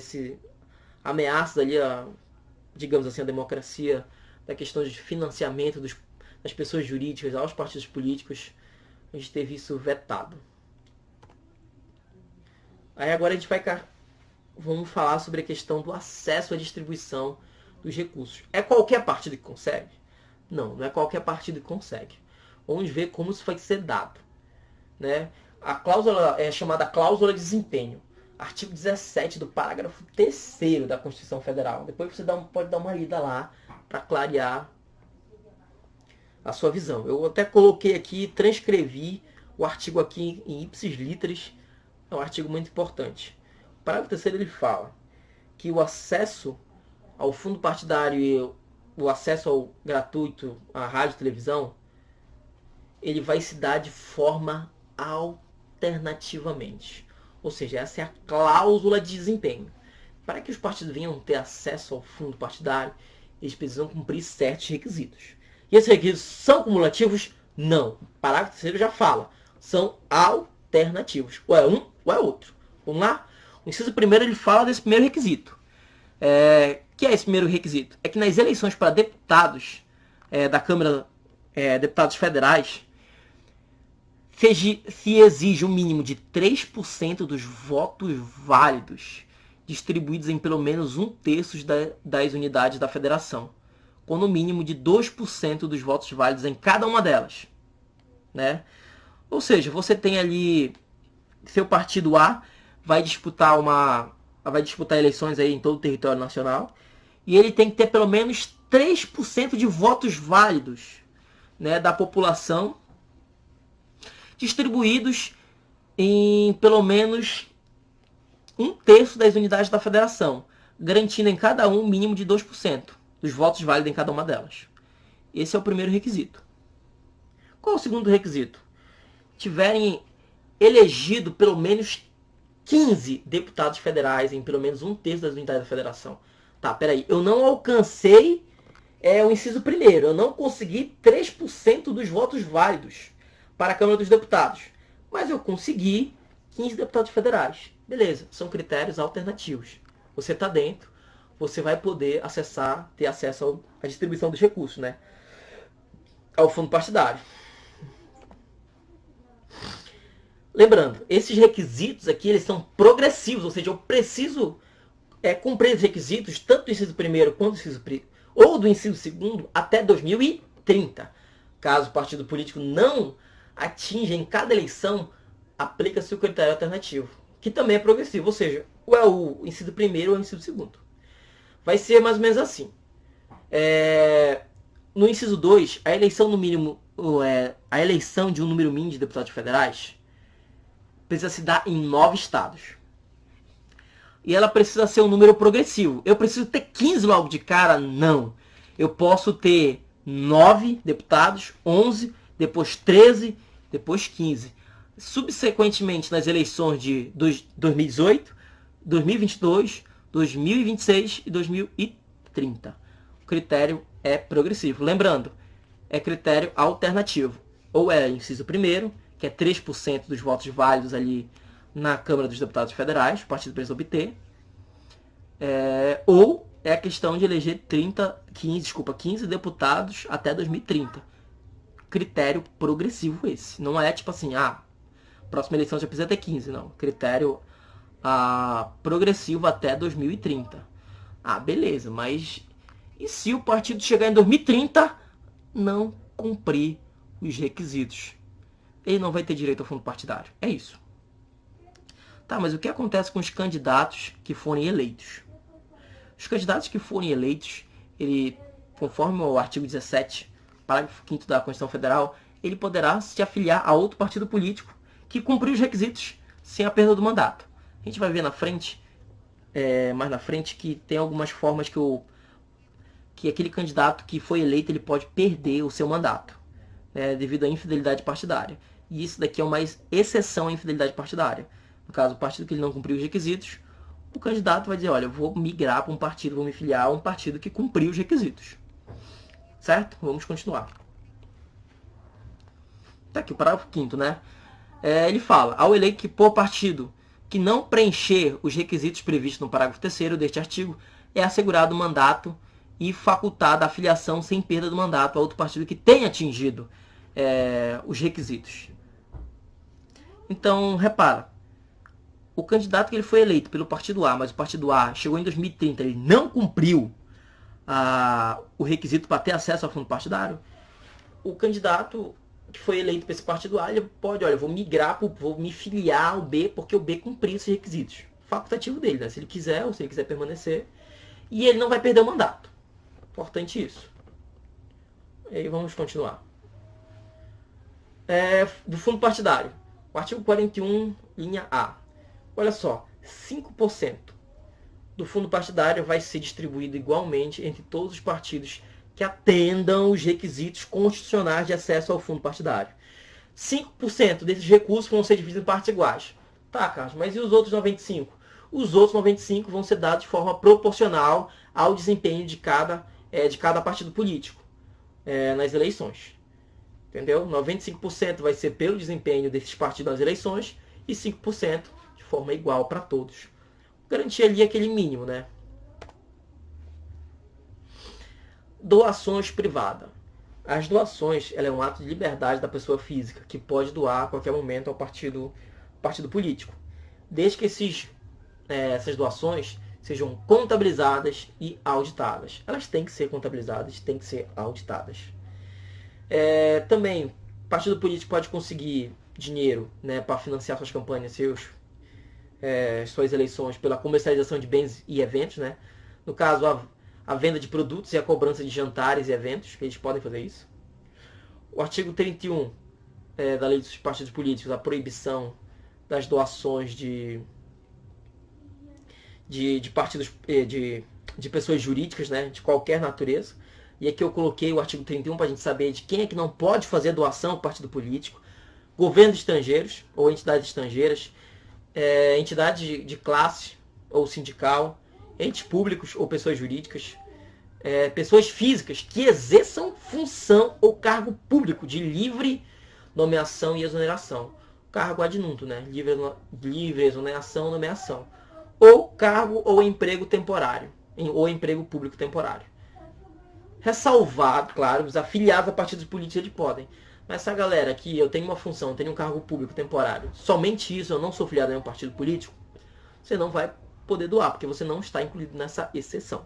ameaças ali, digamos assim, a democracia, da questão de financiamento das pessoas jurídicas aos partidos políticos, a gente teve isso vetado. Aí agora a gente vamos falar sobre a questão do acesso à distribuição dos recursos. É qualquer partido que consegue? Não, não é qualquer partido que consegue. Vamos ver como isso vai ser dado, né? A cláusula é chamada cláusula de desempenho. Artigo 17 do parágrafo 3º da Constituição Federal. Depois você pode dar uma lida lá para clarear a sua visão. Eu até coloquei aqui, transcrevi o artigo aqui em ipsis literis. É um artigo muito importante. O parágrafo 3º ele fala que o acesso ao fundo partidário e o acesso ao gratuito à rádio e televisão, ele vai se dar de forma alternativamente. Ou seja, essa é a cláusula de desempenho. Para que os partidos venham ter acesso ao fundo partidário, eles precisam cumprir certos requisitos. E esses requisitos são cumulativos? Não. O parágrafo 3º já fala. São alternativos. Ou é um ou é outro. Vamos lá? O inciso 1º ele fala desse primeiro requisito. Que é esse primeiro requisito? É que nas eleições para deputados da Câmara, deputados federais, se exige um mínimo de 3% dos votos válidos distribuídos em pelo menos 1/3 das unidades da federação, com no mínimo de 2% dos votos válidos em cada uma delas, né? Ou seja, você tem ali seu partido A vai disputar eleições aí em todo o território nacional e ele tem que ter pelo menos 3% de votos válidos, né, da população distribuídos em pelo menos 1/3 das unidades da federação, garantindo em cada um mínimo de 2% dos votos válidos em cada uma delas. Esse é o primeiro requisito. Qual é o segundo requisito? Tiverem elegido pelo menos 15 deputados federais em pelo menos 1/3 das unidades da federação. Tá, peraí, eu não alcancei o inciso 1º, eu não consegui 3% dos votos válidos para a Câmara dos Deputados, mas eu consegui 15 deputados federais. Beleza, são critérios alternativos. Você está dentro, você vai poder ter acesso à distribuição dos recursos, né? Ao fundo partidário. Lembrando, esses requisitos aqui, eles são progressivos, ou seja, eu preciso cumprir os requisitos, tanto do inciso 1º quanto do inciso 2º, até 2030. Caso o partido político não atinja em cada eleição, aplica-se o critério alternativo, que também é progressivo, ou seja, ou é o inciso 1º ou é o inciso 2º. Vai ser mais ou menos assim. No inciso 2, a eleição de um número mínimo de deputados federais precisa se dar em 9 estados. E ela precisa ser um número progressivo. Eu preciso ter 15 logo de cara? Não. Eu posso ter 9 deputados, 11, depois 13, depois 15. Subsequentemente, nas eleições de 2018, 2022, 2026 e 2030. O critério é progressivo. Lembrando, é critério alternativo. Ou é inciso 1º, que é 3% dos votos válidos ali na Câmara dos Deputados Federais, o partido precisa obter, ou é a questão de eleger 15 deputados até 2030. Critério progressivo esse. Não é tipo assim, próxima eleição já precisa ter 15, não. Critério progressivo até 2030. Beleza, mas e se o partido chegar em 2030 não cumprir os requisitos? Ele não vai ter direito ao fundo partidário. É isso. Tá, mas o que acontece com os candidatos que forem eleitos? Os candidatos que forem eleitos, conforme o artigo 17, parágrafo 5º da Constituição Federal, ele poderá se afiliar a outro partido político que cumprir os requisitos sem a perda do mandato. A gente vai ver na frente, mais na frente, que tem algumas formas que aquele candidato que foi eleito ele pode perder o seu mandato, devido à infidelidade partidária. E isso daqui é uma exceção à infidelidade partidária. No caso, o partido que ele não cumpriu os requisitos, o candidato vai dizer, olha, eu vou migrar para um partido, vou me filiar a um partido que cumpriu os requisitos. Certo? Vamos continuar. Tá aqui o parágrafo 5º, né? Ele fala, ao eleito que por partido que não preencher os requisitos previstos no parágrafo 3º deste artigo, é assegurado o mandato e facultada a filiação sem perda do mandato a outro partido que tenha atingido os requisitos. Então, repara, o candidato que ele foi eleito pelo partido A, mas o partido A chegou em 2030, ele não cumpriu o requisito para ter acesso ao fundo partidário, o candidato que foi eleito para esse partido A, ele pode, olha, vou me filiar ao B, porque o B cumpriu esses requisitos. Facultativo dele, né? Se ele quiser ou se ele quiser permanecer. E ele não vai perder o mandato. Importante isso. E aí vamos continuar. Do fundo partidário. O artigo 41, linha A. Olha só, 5% do fundo partidário vai ser distribuído igualmente entre todos os partidos que atendam os requisitos constitucionais de acesso ao fundo partidário. 5% desses recursos vão ser divididos em partes iguais. Tá, Carlos, mas e os outros 95%? Os outros 95% vão ser dados de forma proporcional ao desempenho de cada partido político nas eleições. Entendeu? 95% vai ser pelo desempenho desses partidos nas eleições e 5% de forma igual para todos. Garantir ali aquele mínimo, né? Doações privadas. As doações, ela é um ato de liberdade da pessoa física, que pode doar a qualquer momento ao partido político. Desde que essas doações sejam contabilizadas e auditadas. Elas têm que ser contabilizadas, têm que ser auditadas. Também, o partido político pode conseguir dinheiro, né, para financiar suas campanhas, suas eleições, pela comercialização de bens e eventos. Né? No caso, a venda de produtos e a cobrança de jantares e eventos, que eles podem fazer isso. O artigo 31 da Lei dos Partidos Políticos, a proibição das doações de partidos, de pessoas jurídicas, né, de qualquer natureza. E aqui eu coloquei o artigo 31 para a gente saber de quem é que não pode fazer doação ao partido político. Governos estrangeiros ou entidades estrangeiras, entidades de classe ou sindical, entes públicos ou pessoas jurídicas, pessoas físicas que exerçam função ou cargo público de livre nomeação e exoneração. Cargo adjunto, né? Livre exoneração, nomeação. Ou cargo ou emprego temporário, ou emprego público temporário. Ressalvado, claro, os afiliados a partidos políticos eles podem. Mas essa galera aqui, eu tenho uma função, eu tenho um cargo público temporário, somente isso, eu não sou filiado a nenhum partido político, você não vai poder doar, porque você não está incluído nessa exceção.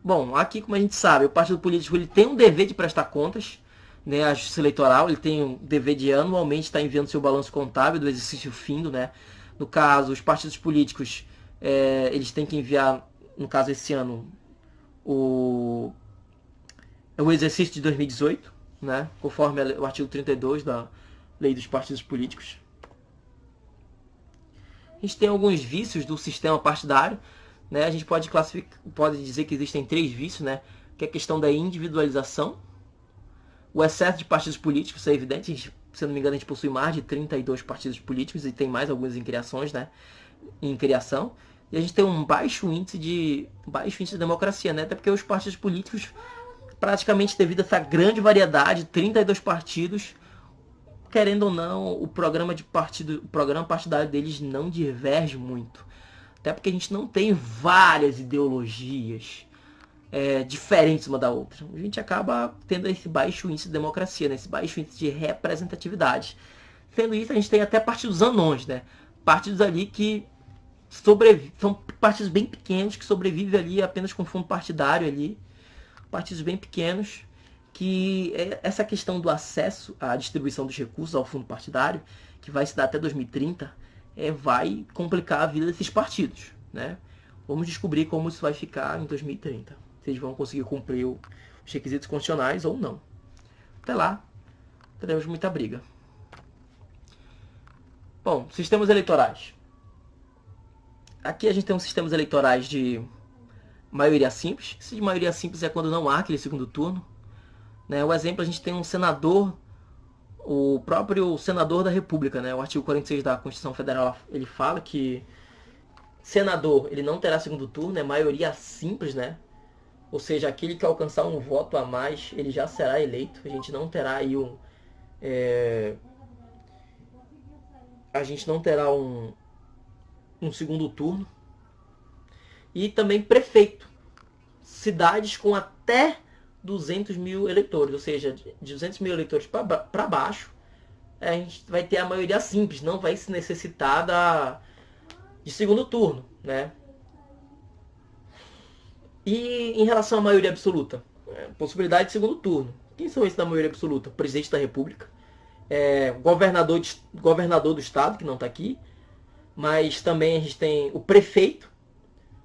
Bom, aqui como a gente sabe, o partido político ele tem um dever de prestar contas, né, a Justiça Eleitoral, ele tem um dever de anualmente estar enviando seu balanço contábil do exercício findo, né? No caso, os partidos políticos, eles têm que enviar, no caso esse ano, o exercício de 2018, né? Conforme o artigo 32 da Lei dos Partidos Políticos. A gente tem alguns vícios do sistema partidário, né? A gente pode dizer que existem 3 vícios, né? Que é a questão da individualização, o excesso de partidos políticos, isso é evidente. Se eu não me engano, a gente possui mais de 32 partidos políticos e tem mais alguns em criações, né? Em criação. E a gente tem um baixo índice de democracia, né? Até porque os partidos políticos, praticamente devido a essa grande variedade, 32 partidos, querendo ou não, o programa partidário deles não diverge muito. Até porque a gente não tem várias ideologias diferentes uma da outra. A gente acaba tendo esse baixo índice de democracia, né? Esse baixo índice de representatividade. Sendo isso, a gente tem até partidos anões, né? Partidos ali que são partidos bem pequenos, que sobrevivem ali apenas com fundo partidário ali. Partidos bem pequenos, que essa questão do acesso à distribuição dos recursos ao fundo partidário, que vai se dar até 2030, vai complicar a vida desses partidos, né? Vamos descobrir como isso vai ficar em 2030. Se eles vão conseguir cumprir os requisitos constitucionais ou não. Até lá, teremos muita briga. Bom, sistemas eleitorais. Aqui a gente tem um sistemas eleitorais de maioria simples. Esse de maioria simples é quando não há aquele segundo turno. Né? O exemplo, a gente tem um senador, o próprio senador da República, né? O artigo 46 da Constituição Federal, ele fala que senador, ele não terá segundo turno, é maioria simples, né? Ou seja, aquele que alcançar um voto a mais, ele já será eleito. A gente não terá aí um segundo turno. E também prefeito. Cidades com até 200 mil eleitores. Ou seja, de 200 mil eleitores para baixo, a gente vai ter a maioria simples, não vai se necessitar de segundo turno, né? E em relação à maioria absoluta, possibilidade de segundo turno. Quem são esses da maioria absoluta? O presidente da República, governador do estado, que não está aqui, mas também a gente tem o prefeito,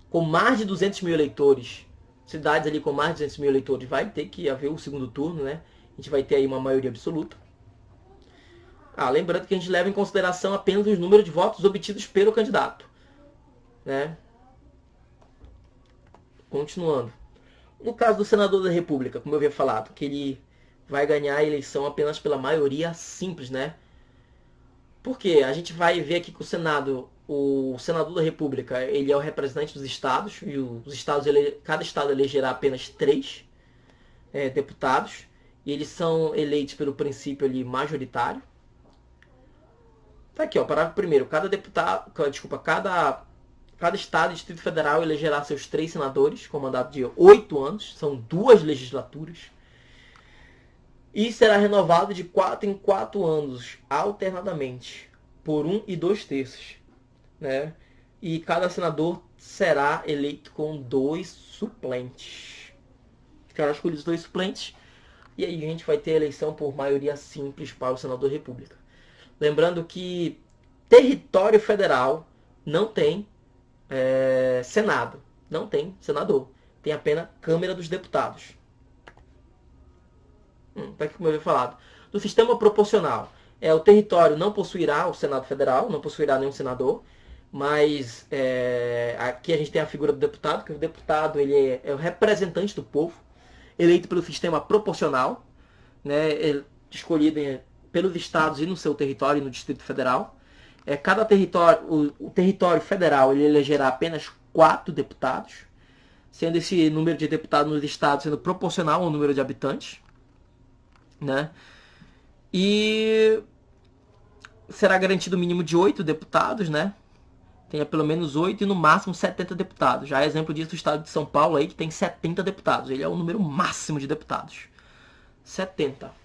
com mais de 200 mil eleitores, cidades ali com mais de 200 mil eleitores, vai ter que haver o segundo turno, né? A gente vai ter aí uma maioria absoluta. Lembrando que a gente leva em consideração apenas os números de votos obtidos pelo candidato, né? Continuando. No caso do senador da República, como eu havia falado, que ele vai ganhar a eleição apenas pela maioria simples, né? Porque a gente vai ver aqui que o senador da República, ele é o representante dos estados, e os estados, cada estado elegerá apenas 3 deputados, e eles são eleitos pelo princípio ali majoritário. Tá aqui, ó, parágrafo primeiro. Cada estado e distrito federal elegerá seus 3 senadores com mandato de 8 anos, são 2 legislaturas, e será renovado de 4 em 4 anos, alternadamente, por 1 e 2 terços, né? E cada senador será eleito com 2 suplentes. Ficarão escolhidos 2 suplentes, e aí a gente vai ter a eleição por maioria simples para o senador da República. Lembrando que território federal não tem Senado, não tem senador, tem apenas Câmara dos Deputados. Tá aqui como eu havia falado. Do sistema proporcional, o território não possuirá o Senado Federal, não possuirá nenhum senador, mas aqui a gente tem a figura do deputado, que o deputado ele é o representante do povo, eleito pelo sistema proporcional, né, escolhido pelos estados e no seu território e no Distrito Federal. Cada território, o território federal, ele elegerá apenas 4 deputados, sendo esse número de deputados nos estados sendo proporcional ao número de habitantes, né? E será garantido o mínimo de 8 deputados, né? Tenha pelo menos 8 e no máximo 70 deputados. Já é exemplo disso o estado de São Paulo aí, que tem 70 deputados. Ele é o número máximo de deputados. 70.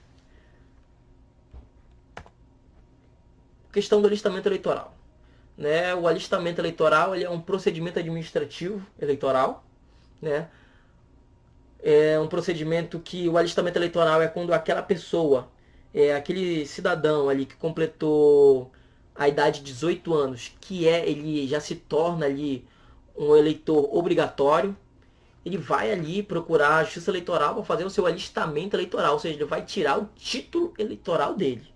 Questão do alistamento eleitoral, né? O alistamento eleitoral ele é um procedimento administrativo eleitoral, né? É um procedimento que o alistamento eleitoral é quando aquela pessoa, aquele cidadão ali que completou a idade de 18 anos, ele já se torna ali um eleitor obrigatório, ele vai ali procurar a justiça eleitoral para fazer o seu alistamento eleitoral, ou seja, ele vai tirar o título eleitoral dele.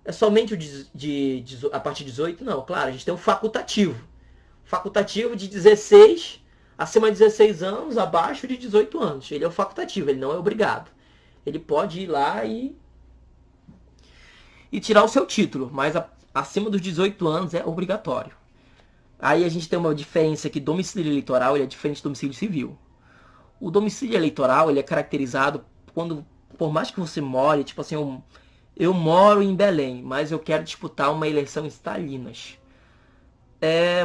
É somente a partir de 18? Não, claro, a gente tem um facultativo. Facultativo de 16, acima de 16 anos, abaixo de 18 anos. Ele é o facultativo, ele não é obrigado. Ele pode ir lá e tirar o seu título, mas acima dos 18 anos é obrigatório. Aí a gente tem uma diferença que domicílio eleitoral ele é diferente do domicílio civil. O domicílio eleitoral ele é caracterizado quando, por mais que você more, tipo assim, eu moro em Belém, mas eu quero disputar uma eleição em Salinas.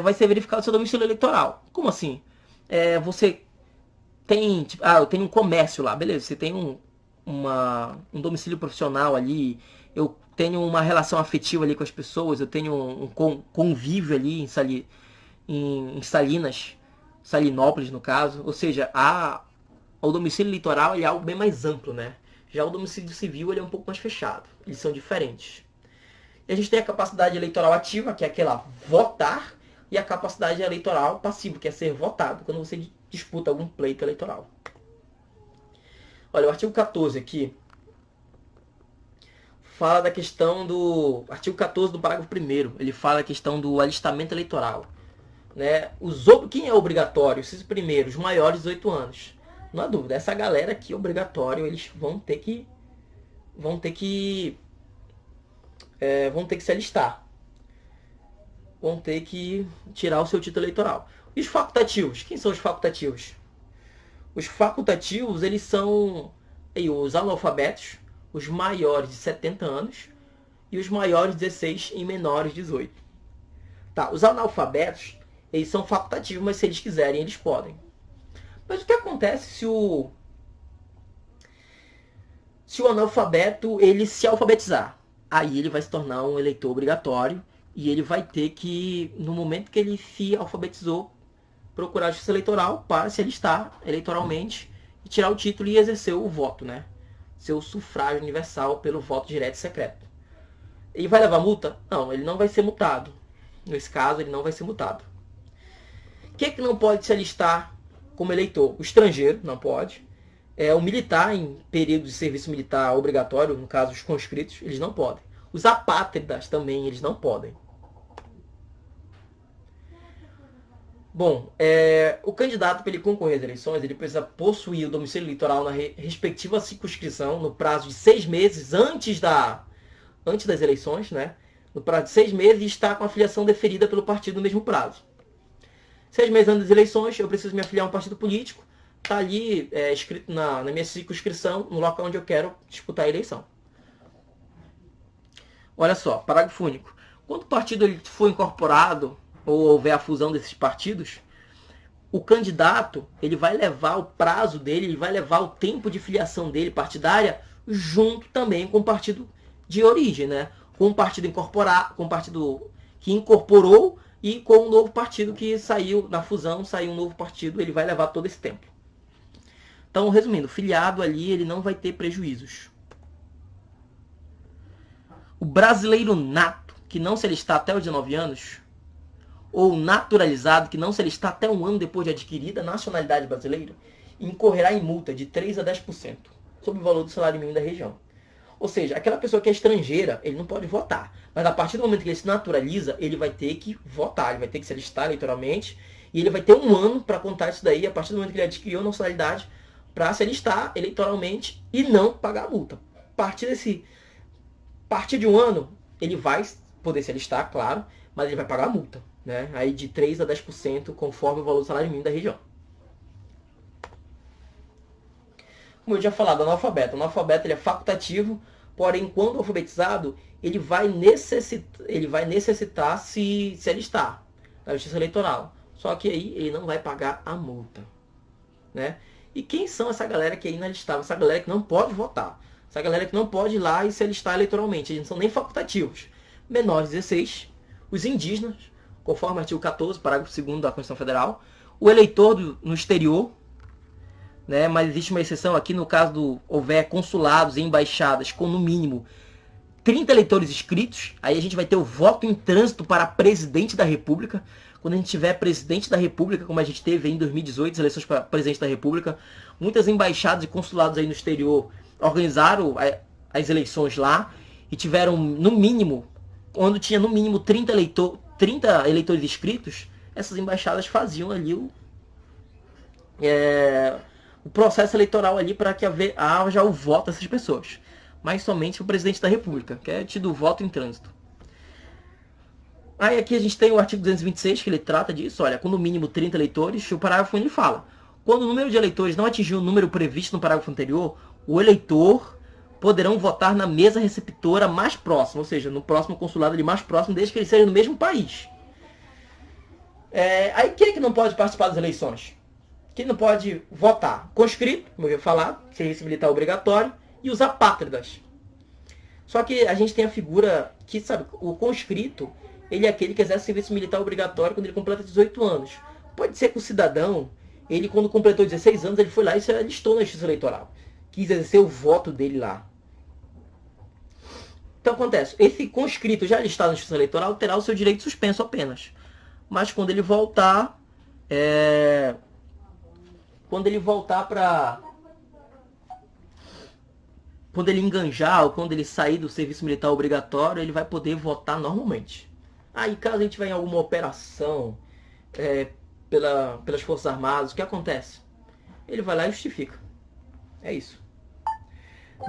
Vai ser verificado o seu domicílio eleitoral. Como assim? Você tem... eu tenho um comércio lá, beleza. Você tem um domicílio profissional ali. Eu tenho uma relação afetiva ali com as pessoas. Eu tenho um convívio ali em Salinas. Salinópolis, no caso. Ou seja, o domicílio eleitoral ele é algo bem mais amplo, né? Já o domicílio civil ele é um pouco mais fechado. Eles são diferentes. E a gente tem a capacidade eleitoral ativa, que é aquela votar, e a capacidade eleitoral passiva, que é ser votado, quando você disputa algum pleito eleitoral. Olha, o artigo 14 aqui fala da questão do... Artigo 14 do parágrafo 1º, ele fala a questão do alistamento eleitoral. Né? Quem é obrigatório? Esses primeiros, maiores de 18 anos. Não há dúvida, essa galera aqui é obrigatório, eles vão ter que se alistar. Vão ter que tirar o seu título eleitoral. E os facultativos? Quem são os facultativos? Os facultativos, eles são os analfabetos, os maiores de 70 anos e os maiores de 16 e menores de 18. Tá, os analfabetos, eles são facultativos, mas se eles quiserem, eles podem. Mas o que acontece se o analfabeto ele se alfabetizar? aí ele vai se tornar um eleitor obrigatório e ele vai ter que, no momento que ele se alfabetizou, procurar a justiça eleitoral para se alistar eleitoralmente e tirar o título e exercer o voto, né? Seu sufrágio universal pelo voto direto e secreto. Ele vai levar multa? Não, ele não vai ser multado. Nesse caso, ele não vai ser multado. O que não pode se alistar como eleitor? O estrangeiro não pode. O militar em período de serviço militar obrigatório, no caso os conscritos, eles não podem. Os apátridas também, eles não podem. Bom, o candidato para ele concorrer às eleições, ele precisa possuir o domicílio eleitoral na respectiva circunscrição no prazo de 6 meses antes das eleições, né? No prazo de 6 meses e estar com a filiação deferida pelo partido no mesmo prazo. 6 meses antes das eleições, eu preciso me afiliar a um partido político. Está ali escrito na minha circunscrição, no local onde eu quero disputar a eleição. Olha só, parágrafo único. Quando o partido ele for incorporado, ou houver a fusão desses partidos, o candidato ele vai levar o prazo dele, ele vai levar o tempo de filiação dele partidária junto também com o partido de origem, né? Com o partido incorporado, com o partido que incorporou e com o novo partido que saiu na fusão, saiu um novo partido, ele vai levar todo esse tempo. Então, resumindo, filiado ali ele não vai ter prejuízos. O brasileiro nato, que não se alistar até os 19 anos, ou naturalizado, que não se alistar até um ano depois de adquirida a nacionalidade brasileira, incorrerá em multa de 3 a 10% sobre o valor do salário mínimo da região. Ou seja, aquela pessoa que é estrangeira, ele não pode votar. Mas a partir do momento que ele se naturaliza, ele vai ter que votar, ele vai ter que se alistar eleitoralmente, e ele vai ter um ano para contar isso daí, a partir do momento que ele adquiriu a nacionalidade, para se alistar eleitoralmente e não pagar a multa. A partir de um ano, ele vai poder se alistar, claro, mas ele vai pagar a multa, né? Aí de 3 a 10% conforme o valor do salário mínimo da região. Como eu já falado, analfabeto. O analfabeto ele é facultativo, porém, quando alfabetizado, ele vai necessitar se alistar na justiça eleitoral. Só que aí ele não vai pagar a multa, né? E quem são essa galera que é inalistável? Essa galera que não pode votar. Essa galera que não pode ir lá e se alistar eleitoralmente. Eles não são nem facultativos. Menores de 16, os indígenas, conforme o artigo 14, parágrafo 2º da Constituição Federal, o eleitor no exterior, né? Mas existe uma exceção aqui no caso do houver consulados e embaixadas com no mínimo 30 eleitores inscritos, aí a gente vai ter o voto em trânsito para presidente da República. Quando a gente tiver presidente da República, como a gente teve em 2018, as eleições para presidente da República, muitas embaixadas e consulados aí no exterior organizaram as eleições lá e tiveram no mínimo, quando tinha no mínimo 30 eleitores inscritos, essas embaixadas faziam ali o processo eleitoral ali para que haja o voto dessas pessoas. Mas somente o presidente da República, que é tido o voto em trânsito. Aí aqui a gente tem o artigo 226, que ele trata disso. Olha, com no mínimo 30 eleitores, o parágrafo 1 ele fala: quando o número de eleitores não atingir o número previsto no parágrafo anterior, o eleitor poderão votar na mesa receptora mais próxima, ou seja, no próximo consulado ali mais próximo, desde que ele seja no mesmo país. Aí quem é que não pode participar das eleições? Quem não pode votar? Conscrito, como eu ia falar, serviço militar obrigatório, e os apátridas. Só que a gente tem a figura que, sabe, o conscrito, ele é aquele que exerce serviço militar obrigatório quando ele completa 18 anos. Pode ser que o cidadão, ele quando completou 16 anos, ele foi lá e se alistou na justiça eleitoral. Quis exercer o voto dele lá. Então acontece, esse conscrito já alistado na justiça eleitoral terá o seu direito suspenso apenas. Mas quando ele voltar, quando ele enganjar ou quando ele sair do serviço militar obrigatório, ele vai poder votar normalmente. Aí, caso a gente vá em alguma operação pelas Forças Armadas, o que acontece? Ele vai lá e justifica. É isso.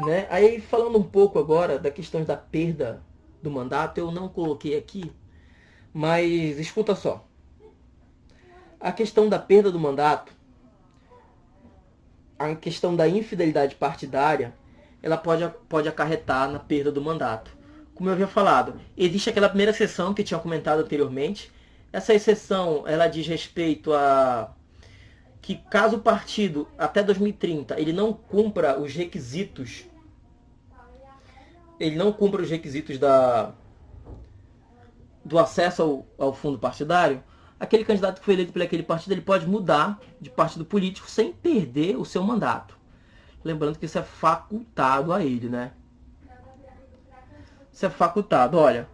Né? Aí, falando um pouco agora da questão da perda do mandato, eu não coloquei aqui, mas escuta só. A questão da perda do mandato, a questão da infidelidade partidária, ela pode acarretar na perda do mandato. Como eu havia falado, existe aquela primeira exceção que eu tinha comentado anteriormente. Essa exceção, ela diz respeito a que caso o partido, até 2030, ele não cumpra os requisitos ele não cumpre os requisitos do acesso ao fundo partidário, aquele candidato que foi eleito por aquele partido, ele pode mudar de partido político sem perder o seu mandato. Lembrando que isso é facultado a ele, né? Isso é facultado. Olha,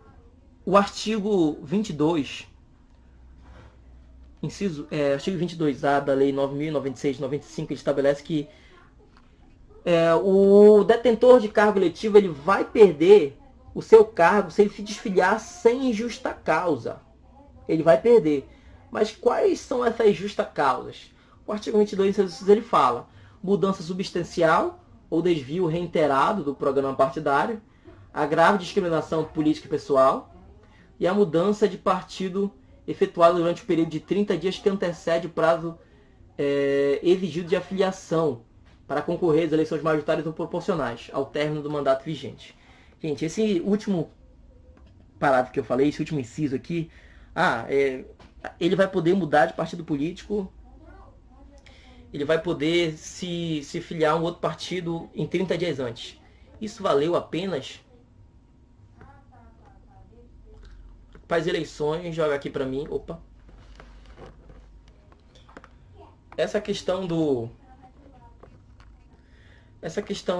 o artigo 22, artigo 22A da Lei 9.096/95, ele estabelece que o detentor de cargo eletivo ele vai perder o seu cargo se ele se desfiliar sem justa causa. Ele vai perder. Mas quais são essas justas causas? O artigo 22 ele fala: mudança substancial ou desvio reiterado do programa partidário, a grave discriminação política e pessoal e a mudança de partido efetuada durante o período de 30 dias que antecede o prazo exigido de afiliação para concorrer às eleições majoritárias ou proporcionais ao término do mandato vigente. Gente, esse último parágrafo que eu falei, esse último inciso aqui, ele vai poder mudar de partido político, ele vai poder se filiar a um outro partido em 30 dias antes. Isso valeu apenas para as eleições, joga aqui para mim, essa questão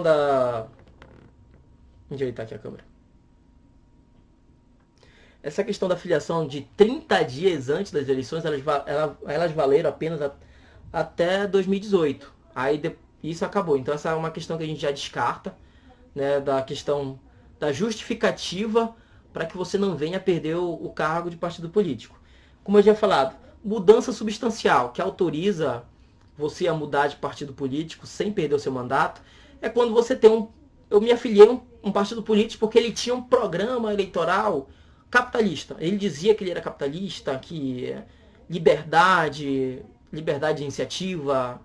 da... Endireitar aqui a câmera. Essa questão da filiação de 30 dias antes das eleições, elas valeram apenas até 2018. Aí isso acabou. Então essa é uma questão que a gente já descarta, né, da questão da justificativa para que você não venha perder o cargo de partido político. Como eu já falado, mudança substancial, que autoriza você a mudar de partido político sem perder o seu mandato, é quando você tem eu me afiliei a um partido político porque ele tinha um programa eleitoral capitalista. Ele dizia que ele era capitalista, que liberdade de iniciativa,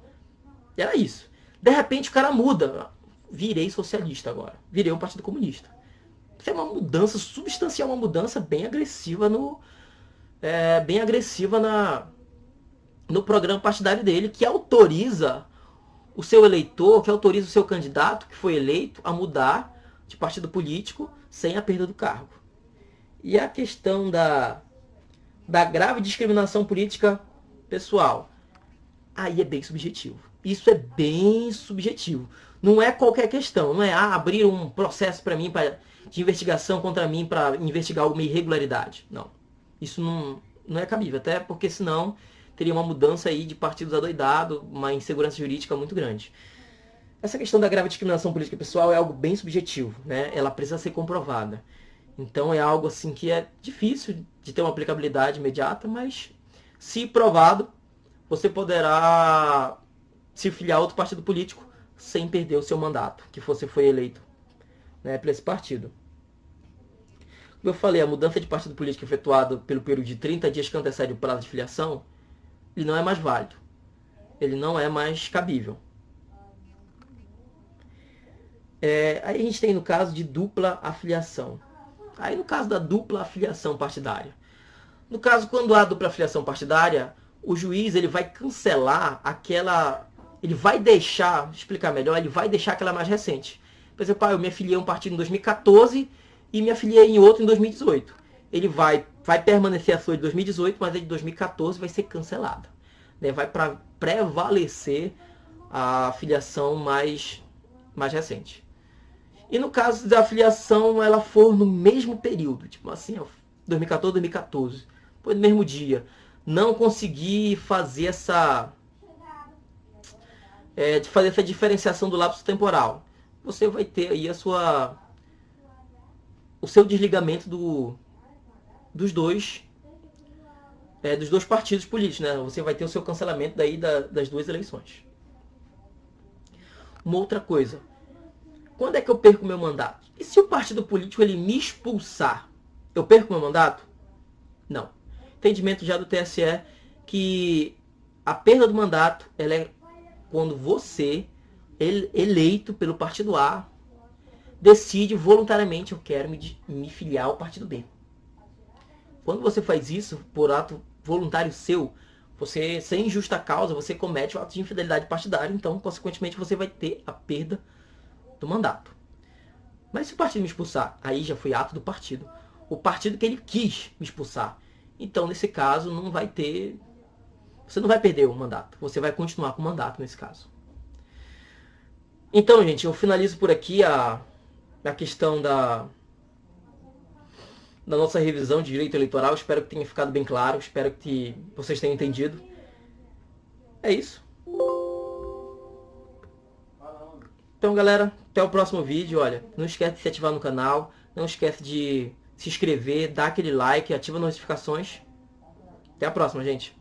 era isso. De repente o cara muda, virei socialista agora, virei um partido comunista. Isso é uma mudança substancial, uma mudança bem agressiva no programa partidário dele, que autoriza o seu eleitor, que autoriza o seu candidato que foi eleito a mudar de partido político sem a perda do cargo. E a questão da grave discriminação política pessoal, aí é bem subjetivo. Isso é bem subjetivo. Não é qualquer questão, não é abrir um processo para mim de investigação contra mim para investigar alguma irregularidade. Não. Isso não é cabível, até porque senão teria uma mudança aí de partidos adoidados, uma insegurança jurídica muito grande. Essa questão da grave discriminação política pessoal é algo bem subjetivo, né? Ela precisa ser comprovada. Então é algo assim que é difícil de ter uma aplicabilidade imediata, mas se provado, você poderá se filiar a outro partido político sem perder o seu mandato, que você foi eleito, né, para esse partido. Como eu falei, a mudança de partido político efetuada pelo período de 30 dias que antecede o prazo de filiação, ele não é mais válido. Ele não é mais cabível. Aí a gente tem no caso de dupla afiliação. Aí no caso da dupla afiliação partidária. No caso, quando há dupla afiliação partidária, o juiz ele vai cancelar aquela... Ele vai deixar, explicar melhor, ele vai deixar aquela mais recente. Por exemplo, eu me afiliei a um partido em 2014 e me afiliei em outro em 2018. Ele vai permanecer a sua de 2018, mas a de 2014 vai ser cancelada. Né? Vai prevalecer a filiação mais recente. E no caso da filiação, ela for no mesmo período, tipo assim, 2014, 2014, foi no mesmo dia, não consegui fazer essa diferenciação do lapso temporal, você vai ter aí o seu desligamento dos dois partidos políticos, né? Você vai ter o seu cancelamento daí das duas eleições. Uma outra coisa, quando é que eu perco meu mandato? E se o partido político ele me expulsar, eu perco meu mandato? Não. Entendimento já do TSE que a perda do mandato ela é quando você, eleito pelo partido A, decide voluntariamente eu quero me filiar ao partido B. Quando você faz isso por ato voluntário seu, você, sem justa causa, você comete o ato de infidelidade partidária, então, consequentemente, você vai ter a perda do mandato. Mas se o partido me expulsar, aí já foi ato do partido. O partido que ele quis me expulsar. Então, nesse caso, não vai ter... Você não vai perder o mandato. Você vai continuar com o mandato nesse caso. Então, gente, eu finalizo por aqui a questão da nossa revisão de direito eleitoral. Espero que tenha ficado bem claro. Espero que vocês tenham entendido. É isso. Então, galera, até o próximo vídeo. Olha, não esquece de se ativar no canal. Não esquece de se inscrever, dar aquele like, ativa as notificações. Até a próxima, gente.